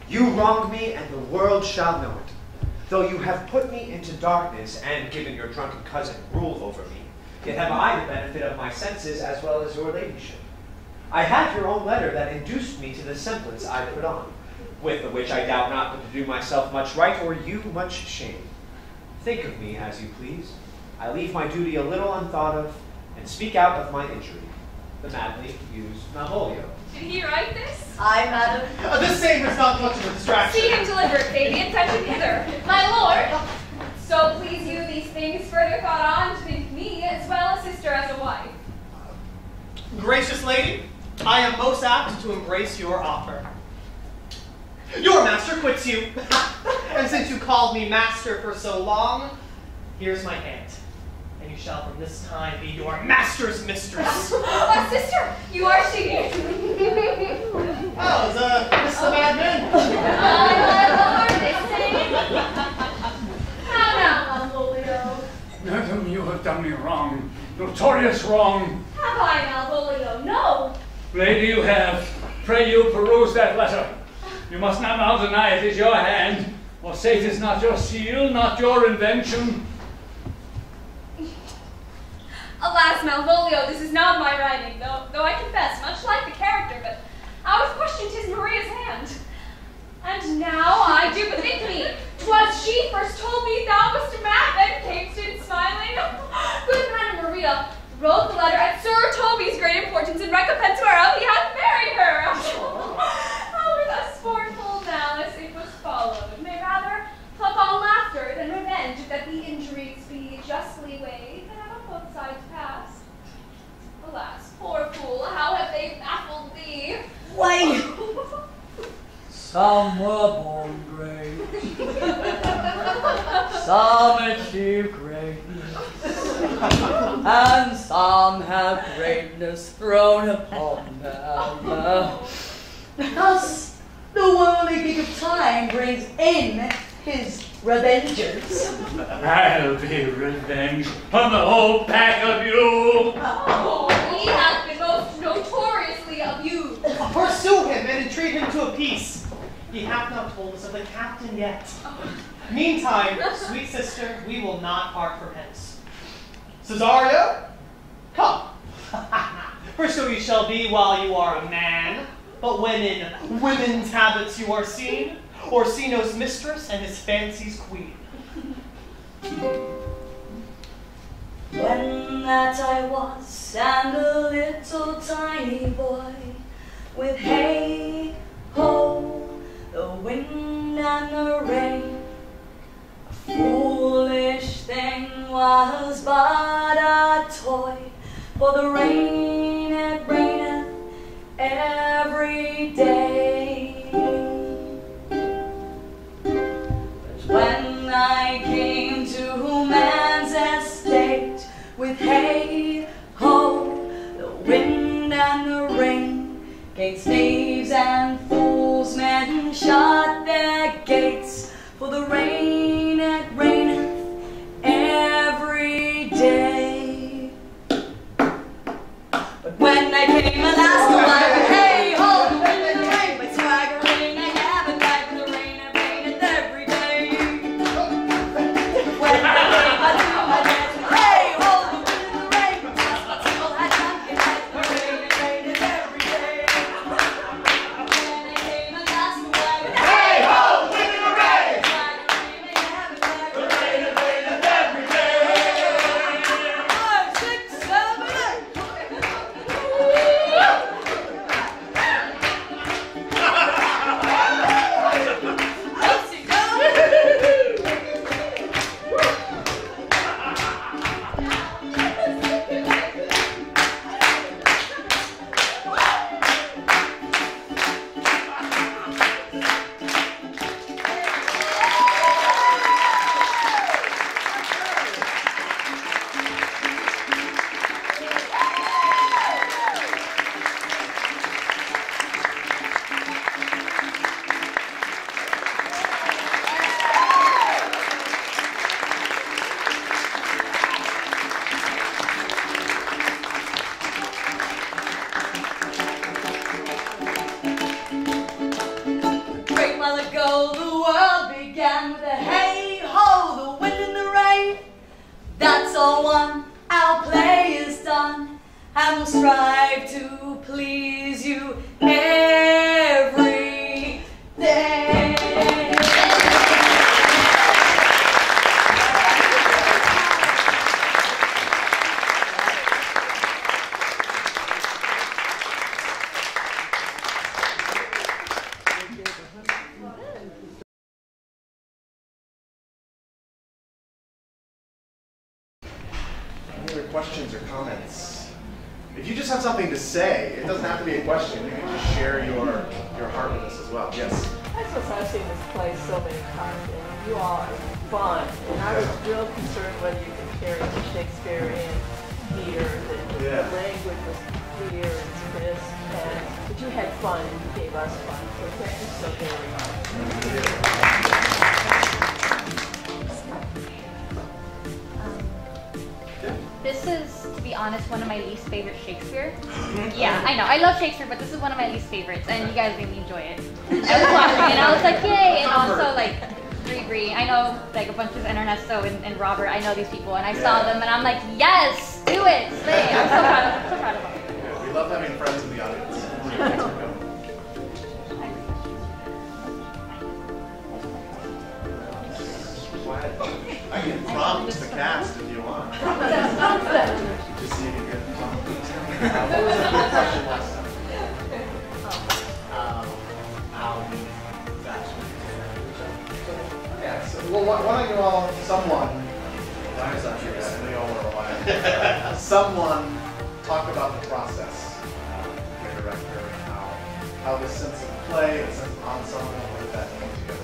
you wrong me, and the world shall know it. Though you have put me into darkness and given your drunken cousin rule over me, yet have I the benefit of my senses as well as your ladyship. I had your own letter that induced me to the semblance I put on, with the which I doubt not but to do myself much right or you much shame. Think of me as you please. I leave my duty a little unthought of, and speak out of my injury. The madly used Malvolio. Did he write this? Aye, madam. This same is not much of a distraction. See him deliver it, baby, and fetch him hither. My lord, so please you these things further thought on to think me as well a sister as a wife. Gracious lady, I am most apt to embrace your offer. Your master quits you, and since you called me master for so long, here's my hand, and you shall from this time be your master's mistress. Sister, you are she. Oh, is this the madman? My lord, they say. How now, Malvolio? Madam, you have done me wrong. Notorious wrong. Have I, Malvolio? No. Lady, you have. Pray you peruse that letter. You must not now deny it is your hand, or say it is not your seal, not your invention. Alas, Malvolio, this is not my writing, though I confess, much like the character, but I was questioned 'tis Maria's hand. And now I do bethink me, 'twas she first told me thou wast a man, then camest in smiling. Good Madam Maria wrote the letter at Sir Toby's great importance in recompense whereof he hath married her. How with a sportful malice it was followed, may rather pluck on laughter than revenge, that the injuries be justly weighed, and have on both sides passed. Alas, poor fool, how have they baffled thee? Why, some were born great, some achieve greatness, and some have greatness thrown upon them. Thus, the worldly gig of time brings in his revenges. I'll be revenged on the whole pack of you. Oh, he hath been most notoriously abused. Pursue him and entreat him to a peace. He hath not told us of the captain yet. Meantime, sweet sister, we will not part from hence. Cesario, come. For so you shall be while you are a man, but when in women's habits you are seen, Orsino's mistress and his fancy's queen. When that I was and a little tiny boy, with hey ho, the wind and the rain, a foolish thing was but a toy, for the rain it raineth every day. But when I came to man's 'Gainst knaves and fools men shut their gates, for the rain it raineth every day. But when they came at last to like, hey ho, the wind and the rain, but swaggering I have it back with the rain it raineth every day. When they came I do my dance, hey ho, the wind and the rain, but my people had pumpkin heads, the rain it raineth every day. When they came at last to like, hey ho, the wind and the rain, swaggering I have it back, the rain it raineth every day. 5, 6, 7, 8. Great while ago the world began with a hey ho, the wind and the rain. That's all one, our play is done, and we'll strive to please you every day. Any other questions or comments? If you just have something to say, it doesn't have to be a question. You can just share your heart with us as well. Yes? I suppose I've seen this play so many times, and you all are fun. And I was real concerned whether you could carry the Shakespearean here, the language was clear and crisp, but you had fun and you gave us fun. So thank you so very much. This is, to be honest, one of my least favorite Shakespeare. Yeah, I know. I love Shakespeare, but this is one of my least favorites, and you guys made me enjoy it. I was watching, and I was like, yay! And also, like, Bree, I know, like, a bunch of Ernesto and Robert, I know these people, and I saw them, and I'm like, yes! Do it! Slay! I'm so proud of them. Yeah, we love having friends in the audience. Thanks for coming. I can prompt the cast if you want. Just so you can get what was the question last time? How we Yeah, so, well, why don't you all, someone, we all were alive. Someone talk about the process, the director, and how this sense of play, the sense of ensemble, what did that come together?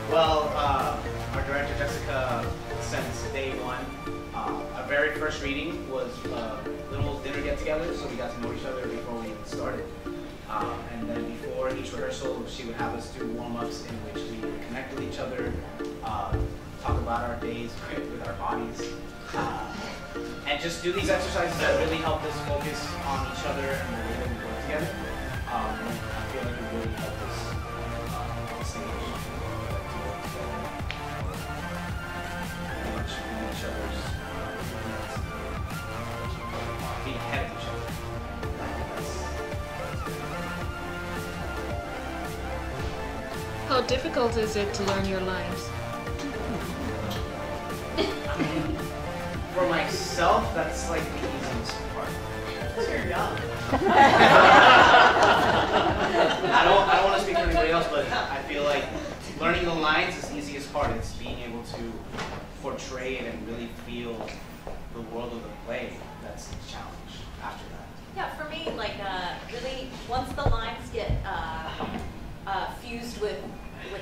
Well, our director Jessica, since day one, our very first reading was a little dinner get together, so we got to know each other before we even started. And then before each rehearsal, she would have us do warm-ups in which we would connect with each other, talk about our days with our bodies, and just do these exercises that really help us focus on each other and the way that we work together. And I feel like it really helped us on the stage to work together. Pretty much be each other's being ahead of each other. How difficult is it to learn your lines? For myself, that's like the easiest part. Because you're young. I don't want to speak for anybody else, but I feel like learning the lines is the easiest part. It's being able to portray it and really feel the world of the play. That's the challenge after that. Yeah, for me, like really, once the lines get fused with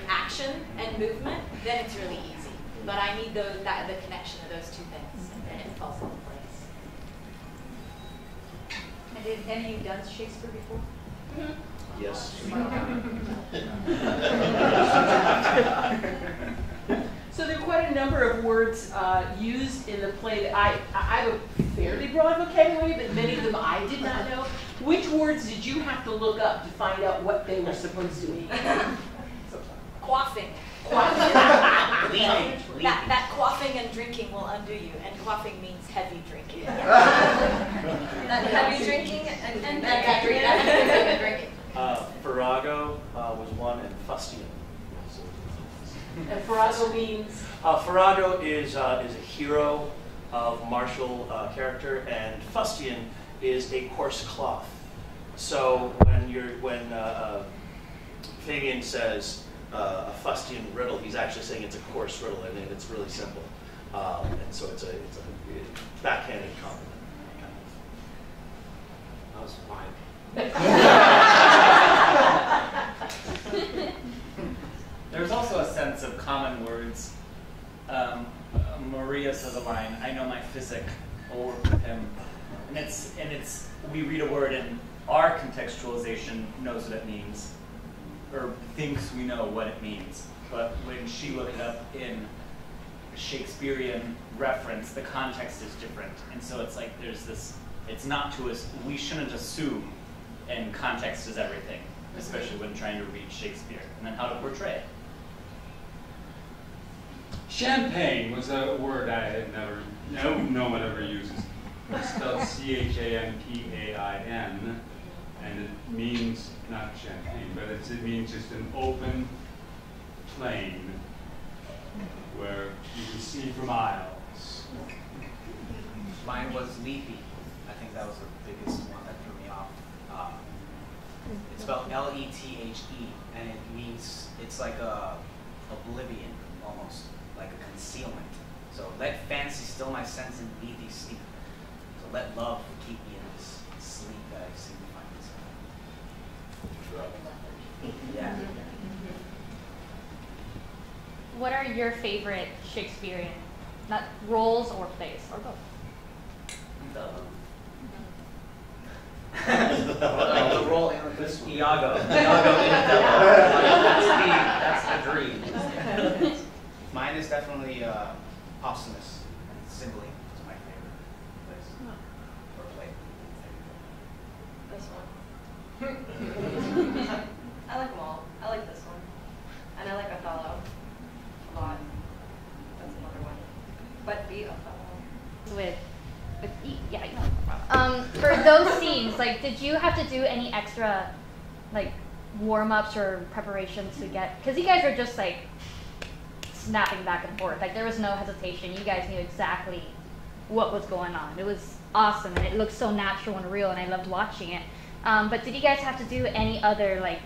action and movement, then it's really easy. But I need the connection of those two things, and then it falls into place. And did any of you done Shakespeare before? Yes. So there are quite a number of words used in the play that I have a fairly broad vocabulary, but many of them I did not know. Which words did you have to look up to find out what they were supposed to mean? Quaffing. That quaffing and drinking will undo you, and quaffing means heavy drinking. That heavy drinking and drinking. Farrago was one, and fustian. And Farrago means? Farrago is a hero of martial character, and fustian is a coarse cloth. So when Fabian says a fustian riddle, he's actually saying it's a coarse riddle, and it's really simple. And so it's a backhanded compliment. That was fine. There's also a sense of common words. Maria says a line, I know my physic, I'll work with him. And it's we read a word and our contextualization knows what it means, or thinks we know what it means. But when she looked it up in Shakespearean reference, the context is different. And so it's like there's this, it's not to us, we shouldn't assume, and context is everything, especially when trying to read Shakespeare, and then how to portray it. Champagne was a word I had no one ever uses. It's spelled C-H-A-M-P-A-I-N, and it means not champagne, but it means just an open plain where you can see for miles. Mine was leafy. I think that was the biggest one that threw me off. It's spelled L-E-T-H-E, and it means, it's like a oblivion, almost, like a concealment. So let fancy still my sense and lead thee sleep. So let love keep me in this sleep that I seem to find myself. Yeah. What are your favorite Shakespearean, not roles or plays, or both? Like the role in this one. Iago. That's the dream. Mine is definitely Posthumus and Cymbeline is my favorite place or play. This one. I like them all. I like this one. And I like Othello a lot. That's another one. But the Othello. With yeah, you know. For those scenes, like, did you have to do any extra, like, warm-ups or preparations to get? Because you guys are just like snapping back and forth. Like, there was no hesitation. You guys knew exactly what was going on. It was awesome, and it looked so natural and real, and I loved watching it. But did you guys have to do any other, like,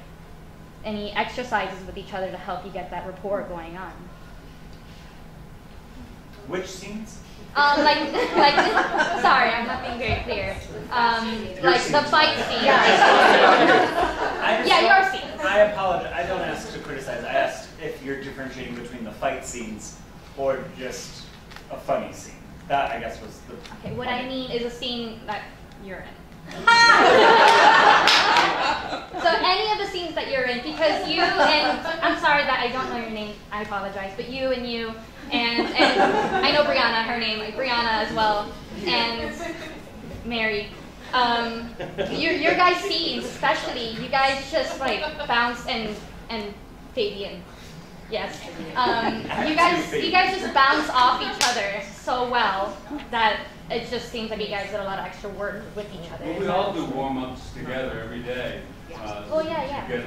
any exercises with each other to help you get that rapport going on? Which scenes? Sorry, I'm not being very clear. Like the fight scene. Yeah, your scene. I apologize. I don't ask to criticize. I asked if you're differentiating between the fight scenes or just a funny scene. That, I guess, was the. Okay, what I mean is a scene that you're in. So any of the scenes that you're in, because you and I'm sorry that I don't know your name. I apologize, but you and I know Brianna, her name, Brianna as well, and Mary. Your guys' scenes, especially, you guys just like bounce and Fabian, yes. You guys just bounce off each other so well that it just seems like you guys did a lot of extra work with each other. Well, we all do warm-ups together every day. Oh yeah. To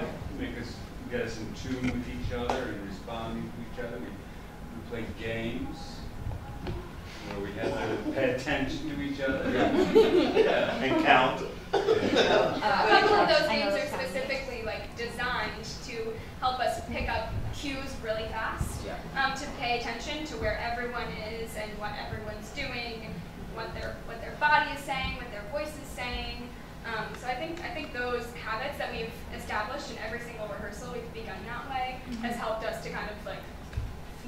get us in tune with each other and responding to each other. We play games where we have to pay attention to each other. Yeah. And count. A couple of those games are specifically like designed to help us pick up cues really fast, to pay attention to where everyone is and what everyone's doing, and what their body is saying, what their voice is saying. So I think those habits that we've established in every single rehearsal, we've begun that way, has helped us to kind of like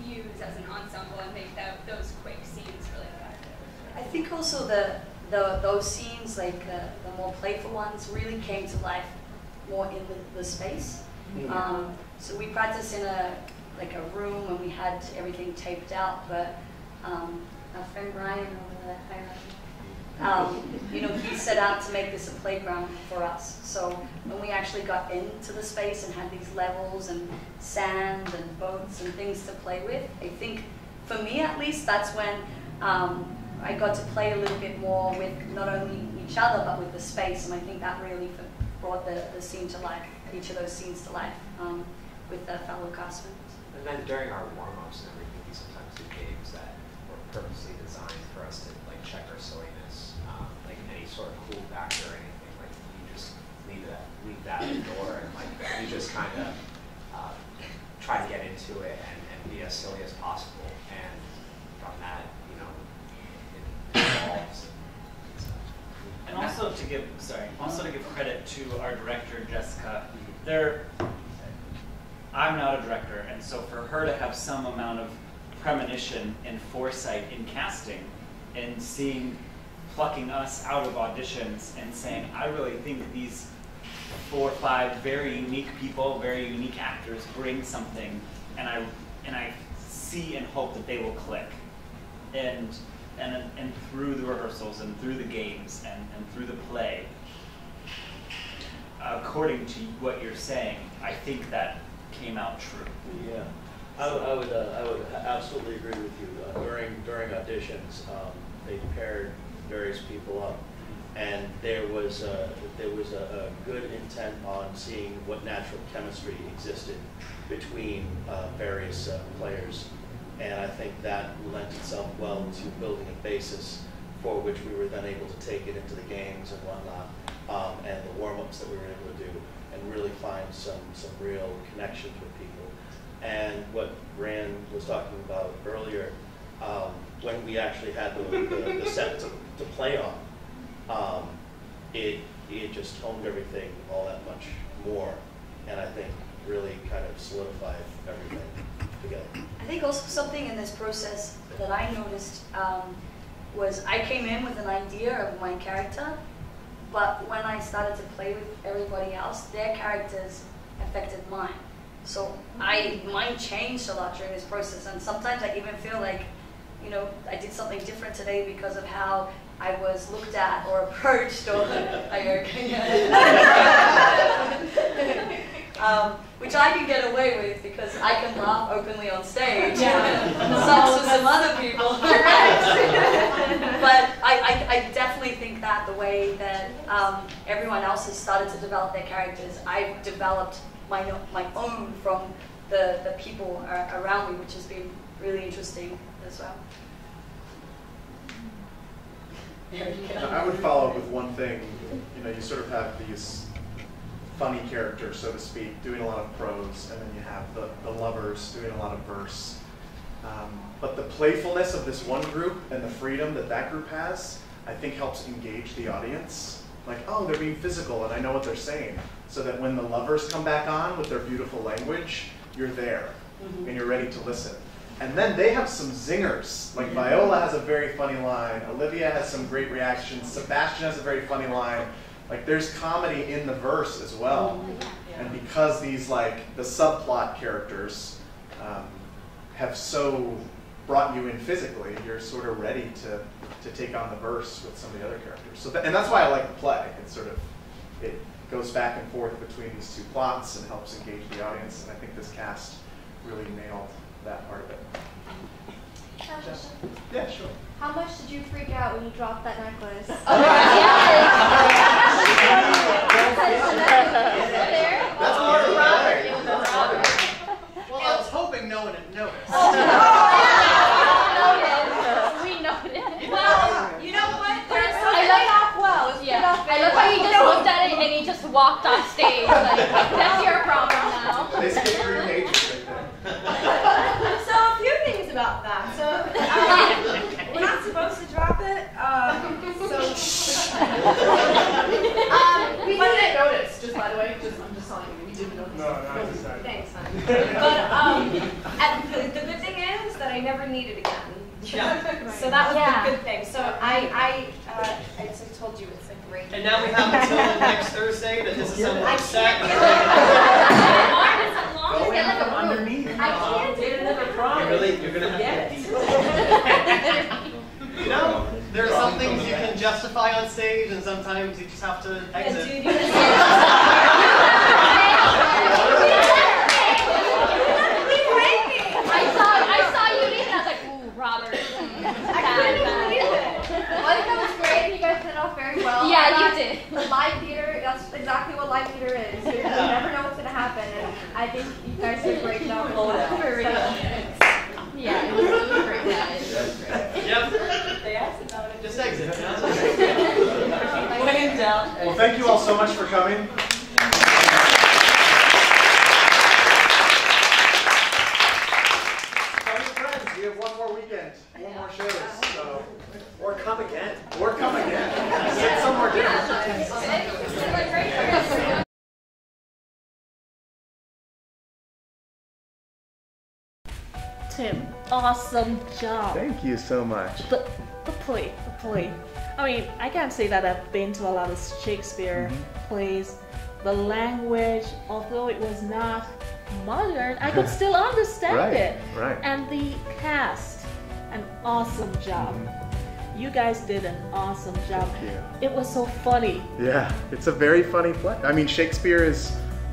fuse as an ensemble and make those quick scenes really effective. I think also those scenes, like the more playful ones, really came to life more in the space. So we practiced in a room and we had everything taped out, but our friend Brian over there, he set out to make this a playground for us. So when we actually got into the space and had these levels and sand and boats and things to play with, I think, for me at least, that's when I got to play a little bit more with not only each other, but with the space. And I think that really brought the scene to life, each of those scenes to life with the fellow cast members. And then during our warm-ups and everything, we sometimes do games that were purposely designed for us to like check our silliness, like any sort of cool factor or anything. Like you just leave that at the door, and like we just kind of try to get into it and be as silly as possible. And from that, it evolves. And also to give credit to our director Jessica. I'm not a director, and so for her to have some amount of premonition and foresight in casting and plucking us out of auditions and saying, I really think these 4 or 5 very unique people, very unique actors bring something, and I see and hope that they will click. And through the rehearsals and through the games and through the play, according to what you're saying, I think that came out true. Yeah, I would absolutely agree with you. During auditions, they paired various people up, and there was a good intent on seeing what natural chemistry existed between various players, and I think that lent itself well to building a basis for which we were then able to take it into the games and whatnot, and the warm-ups that we were able to do, and really find some real connections with people. And what Rand was talking about earlier, when we actually had the set to play on, it just honed everything all that much more, and I think really kind of solidified everything together. I think also something in this process that I noticed was I came in with an idea of my character, but when I started to play with everybody else, their characters affected mine. So mine changed a lot during this process, and sometimes I even feel like, I did something different today because of how I was looked at or approached, or which I can get away with because I can laugh openly on stage. Sucks for some other people. But I definitely think that the way that everyone else has started to develop their characters, I've developed my own from the people around me, which has been really interesting as well. I would follow up with one thing. You sort of have these funny characters, so to speak, doing a lot of prose, and then you have the lovers doing a lot of verse. But the playfulness of this one group and the freedom that group has, I think helps engage the audience. Like, oh, they're being physical and I know what they're saying. So that when the lovers come back on with their beautiful language, you're there and you're ready to listen. And then they have some zingers. Like Viola has a very funny line, Olivia has some great reactions, Sebastian has a very funny line. Like there's comedy in the verse as well. And because these the subplot characters have so brought you in physically, you're sort of ready to take on the verse with some of the other characters. So and that's why I like the play. It's it goes back and forth between these two plots and helps engage the audience. And I think this cast really nailed that part of it. Yeah, sure. How much did you freak out when you dropped that necklace? That's part of Robert. Well, I was hoping no one had noticed. We noticed. Well, you know what? I love how he just looked at it and he just walked off stage. Like, that's your problem now. They skip 3 pages right there. So a few things about that. So we're not supposed to drop it. We didn't notice. Just by the way, I'm just telling you, we didn't notice. No, I decided. Thanks, honey. But the good thing is, never need it again. Yeah. So that was Yeah. the good thing. So I just told you it's a great. And now we have until next Thursday to disassemble I the set. Go in from underneath. I can't get another You're gonna have to. You know, there are some things you can justify on stage, and sometimes you just have to exit. I saw you leave and I was like, ooh, Robert. I couldn't believe it. I think that was great. You guys did it off very well. Yeah, you did. Live theater, that's exactly what live theater is. You never know what's going to happen. And I think you guys did a great job. Yeah, it was great. Yeah, it was great. Yep. They asked about it. Just exit. When in doubt. Well, thank you all so much for coming. Tell your friends, we have one more weekend, one more shows, so. Or come again. Or come again. Sit somewhere different. Tim, awesome job. Thank you so much. The play. I mean, I can't say that I've been to a lot of Shakespeare plays. The language, although it was not modern, I could still understand it. Right. And the cast, an awesome job. You guys did an awesome job. Thank you. It was so funny. Yeah, it's a very funny play. I mean, Shakespeare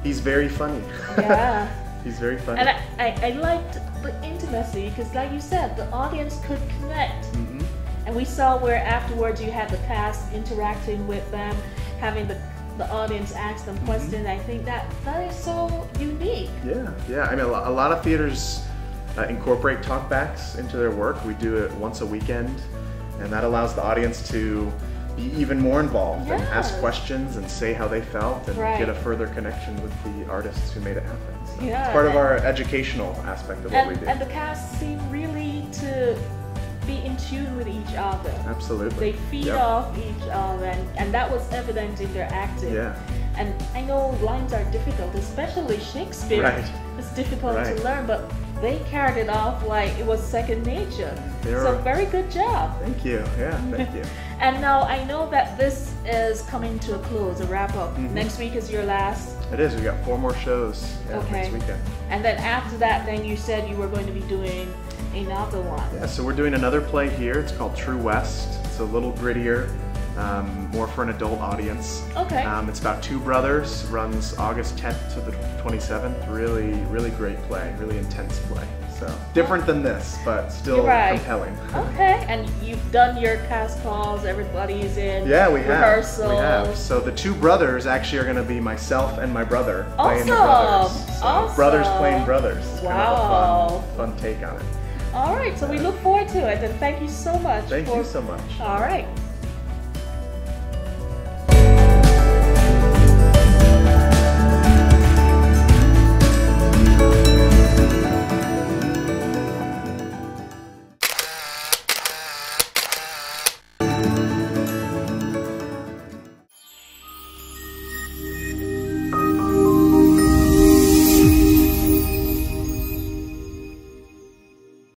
he's very funny. Yeah. He's very funny. And I liked the intimacy because, like you said, the audience could connect. And we saw where afterwards you had the cast interacting with them, having the audience ask them questions. I think that is so unique. Yeah. I mean, a lot of theaters incorporate talkbacks into their work. We do it once a weekend, and that allows the audience to be even more involved and ask questions and say how they felt and get a further connection with the artists who made it happen. So it's part of our educational aspect of what we do. And the cast seemed really to be in tune with each other. Absolutely. They feed off each other, and that was evident in their acting. Yeah. And I know lines are difficult, especially Shakespeare. Right. It's difficult to learn, but they carried it off like it was second nature. So very good job. Thank you. Yeah, thank you. And now I know that this is coming to a close, a wrap up. Next week is your last. It is. We got 4 more shows next weekend. And then after that, then you said you were going to be doing another one. Yeah, so we're doing another play here. It's called True West. It's a little grittier, more for an adult audience. Okay. It's about 2 brothers, runs August 10th to the 27th. Really great play, really intense play. So different than this, but still compelling. Okay, and you've done your cast calls, everybody's in rehearsals. We have. So the 2 brothers actually are going to be myself and my brother playing the brothers. So brothers playing brothers. It's kind of a fun take on it. All right, so we look forward to it, and thank you so much. Thank you so much. All right.